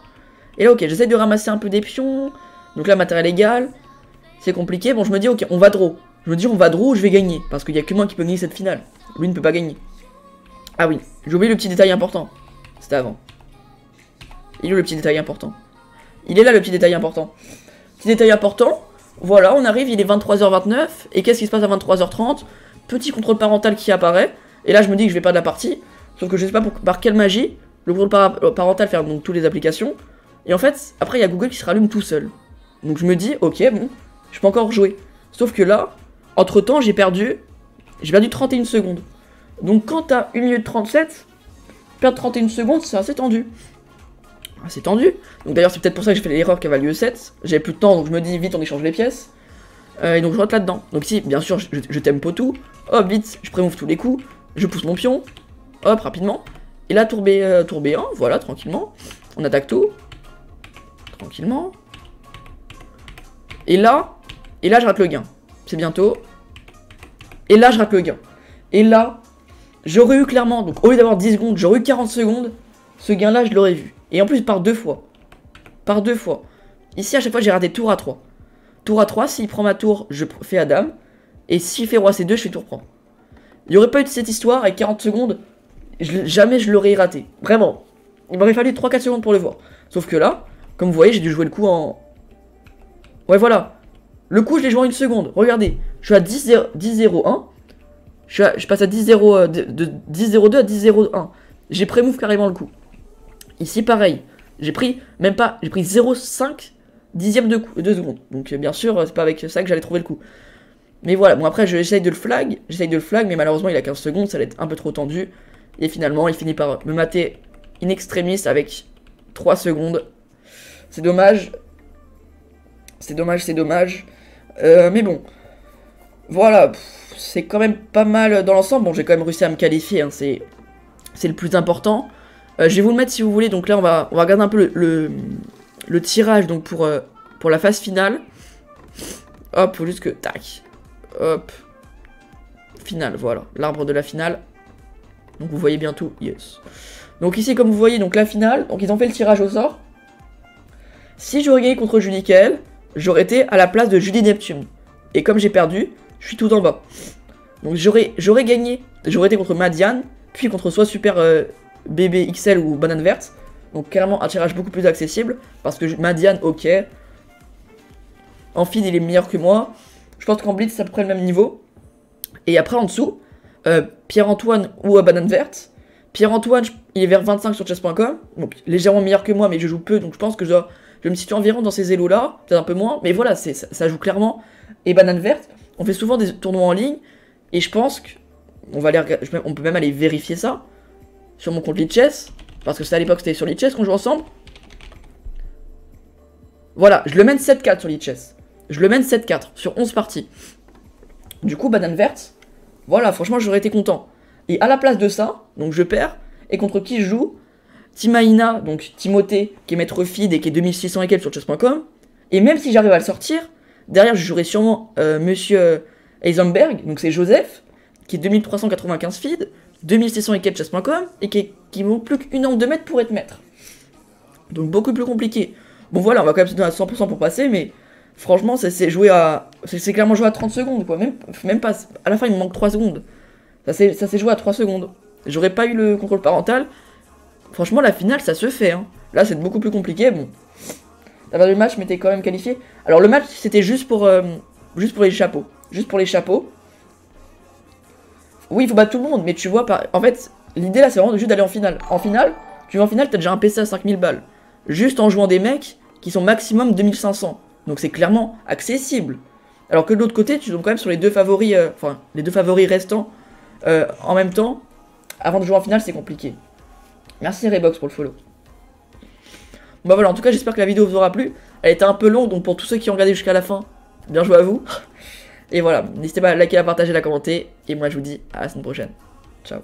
Et là ok, j'essaie de ramasser un peu des pions. Donc là matériel égal. C'est compliqué, bon je me dis ok, on va draw. Je me dis on va draw, je vais gagner. Parce qu'il n'y a que moi qui peut gagner cette finale. Lui ne peut pas gagner. Ah oui, j'ai oublié le petit détail important. C'était avant. Il est où le petit détail important? Il est là le petit détail important. Petit détail important. Voilà, on arrive, il est 23h29, et qu'est-ce qui se passe à 23h30? Petit contrôle parental qui apparaît, et là je me dis que je vais perdre la partie, sauf que je sais pas par quelle magie, le contrôle parental fait donc toutes les applications, et en fait, après il y a Google qui se rallume tout seul. Donc je me dis, ok, bon, je peux encore jouer. Sauf que là, entre temps, j'ai perdu 31 secondes. Donc quand t'as 1 minute 37, perdre 31 secondes, c'est assez tendu. C'est tendu. Donc d'ailleurs c'est peut-être pour ça que j'ai fait l'erreur cavalier E7. J'avais plus de temps donc je me dis vite on échange les pièces. Et donc je rentre là-dedans. Donc ici bien sûr je tempo tout. Hop vite je prémouffe tous les coups. Je pousse mon pion. Hop rapidement. Et là tour B1 voilà tranquillement. On attaque tout. Tranquillement. Et là je rate le gain. C'est bientôt. Et là je rate le gain. Et là j'aurais eu clairement donc au lieu d'avoir 10 secondes j'aurais eu 40 secondes. Ce gain là je l'aurais vu. Et en plus par 2 fois. Par 2 fois. Ici à chaque fois j'ai raté tour A3. Tour A3, s'il prend ma tour, je fais à dame. Et s'il fait roi C2, je fais tour prend. Il n'y aurait pas eu cette histoire, avec 40 secondes, jamais je l'aurais raté. Vraiment. Il m'aurait fallu 3-4 secondes pour le voir. Sauf que là, comme vous voyez, j'ai dû jouer le coup en... Ouais, voilà. Le coup, je l'ai joué en 1 seconde. Regardez, je suis à 10-0-1. Je passe à 10-0, de 10-0-2 à 10-0-1. J'ai pré-move carrément le coup. Ici, pareil. J'ai pris, même pas, j'ai pris 0,5 dixième de seconde. Donc, bien sûr, c'est pas avec ça que j'allais trouver le coup. Mais voilà, bon après j'essaye de le flag, mais malheureusement il a 15 secondes, ça allait être un peu trop tendu. Et finalement il finit par me mater in extremis avec 3 secondes. C'est dommage. C'est dommage. Mais bon. Voilà, c'est quand même pas mal dans l'ensemble. Bon, j'ai quand même réussi à me qualifier, hein, c'est le plus important. Je vais vous le mettre si vous voulez, donc là on va regarder un peu le tirage donc pour la phase finale. Hop, faut juste que... Tac. Hop. Finale, voilà. L'arbre de la finale. Donc vous voyez bien tout. Yes. Donc ici, comme vous voyez, donc la finale. Donc ils ont fait le tirage au sort. Si j'aurais gagné contre Julie Kael, j'aurais été à la place de Julie Neptune. Et comme j'ai perdu, je suis tout en bas. Donc j'aurais gagné. J'aurais été contre Madiane, puis contre soit Super Bébé XL ou Banane Verte. Donc carrément un tirage beaucoup plus accessible. Parce que Madiane, ok. En feed, il est meilleur que moi. Je pense qu'en blitz, c'est à peu près le même niveau. Et après, en dessous, Pierre-Antoine ou Banane Verte. Pierre-Antoine, il est vers 25 sur chess.com. Donc, légèrement meilleur que moi, mais je joue peu. Donc, je pense que je me situe environ dans ces élos-là. Peut-être un peu moins. Mais voilà, ça joue clairement. Et Banane Verte, on fait souvent des tournois en ligne. Et je pense qu'on on peut même aller vérifier ça sur mon compte Lichess. Parce que c'était à l'époque, c'était sur Lichess qu'on joue ensemble. Voilà, je le mène 7-4 sur Lichess. Je le mène 7-4 sur 11 parties. Du coup, Banane Verte, voilà, franchement, j'aurais été content. Et à la place de ça, donc je perds. Et contre qui je joue? Timaïna, donc Timothée, qui est maître feed et qui est 2600 et quelques sur chess.com. Et même si j'arrive à le sortir, derrière, je jouerai sûrement Monsieur Heisenberg, donc c'est Joseph, qui est 2395 feed, 2600 et quelques chess.com, et qui manque plus qu'une onde de mètre pour être maître. Donc beaucoup plus compliqué. Bon voilà, on va quand même se donner à 100% pour passer, mais... Franchement, c'est clairement joué à 30 secondes, quoi. Même pas. À la fin, il me manque 3 secondes. Ça s'est joué à 3 secondes. J'aurais pas eu le contrôle parental. Franchement, la finale, ça se fait. Hein. Là, c'est beaucoup plus compliqué. Bon. La fin du match m'était quand même qualifié. Alors, le match, c'était juste pour les chapeaux. Juste pour les chapeaux. Oui, il faut battre tout le monde, mais tu vois, en fait, l'idée là, c'est vraiment juste d'aller en finale. En finale, tu vas en finale, t'as déjà un PC à 5000 balles. Juste en jouant des mecs qui sont maximum 2500. Donc c'est clairement accessible. Alors que de l'autre côté, tu tombes quand même sur les deux favoris, les deux favoris restants en même temps. Avant de jouer en finale, c'est compliqué. Merci Raybox pour le follow. Bah voilà, en tout cas, j'espère que la vidéo vous aura plu. Elle était un peu longue, donc pour tous ceux qui ont regardé jusqu'à la fin, bien joué à vous. Et voilà, n'hésitez pas à liker, à partager, à commenter. Et moi, je vous dis à la semaine prochaine. Ciao.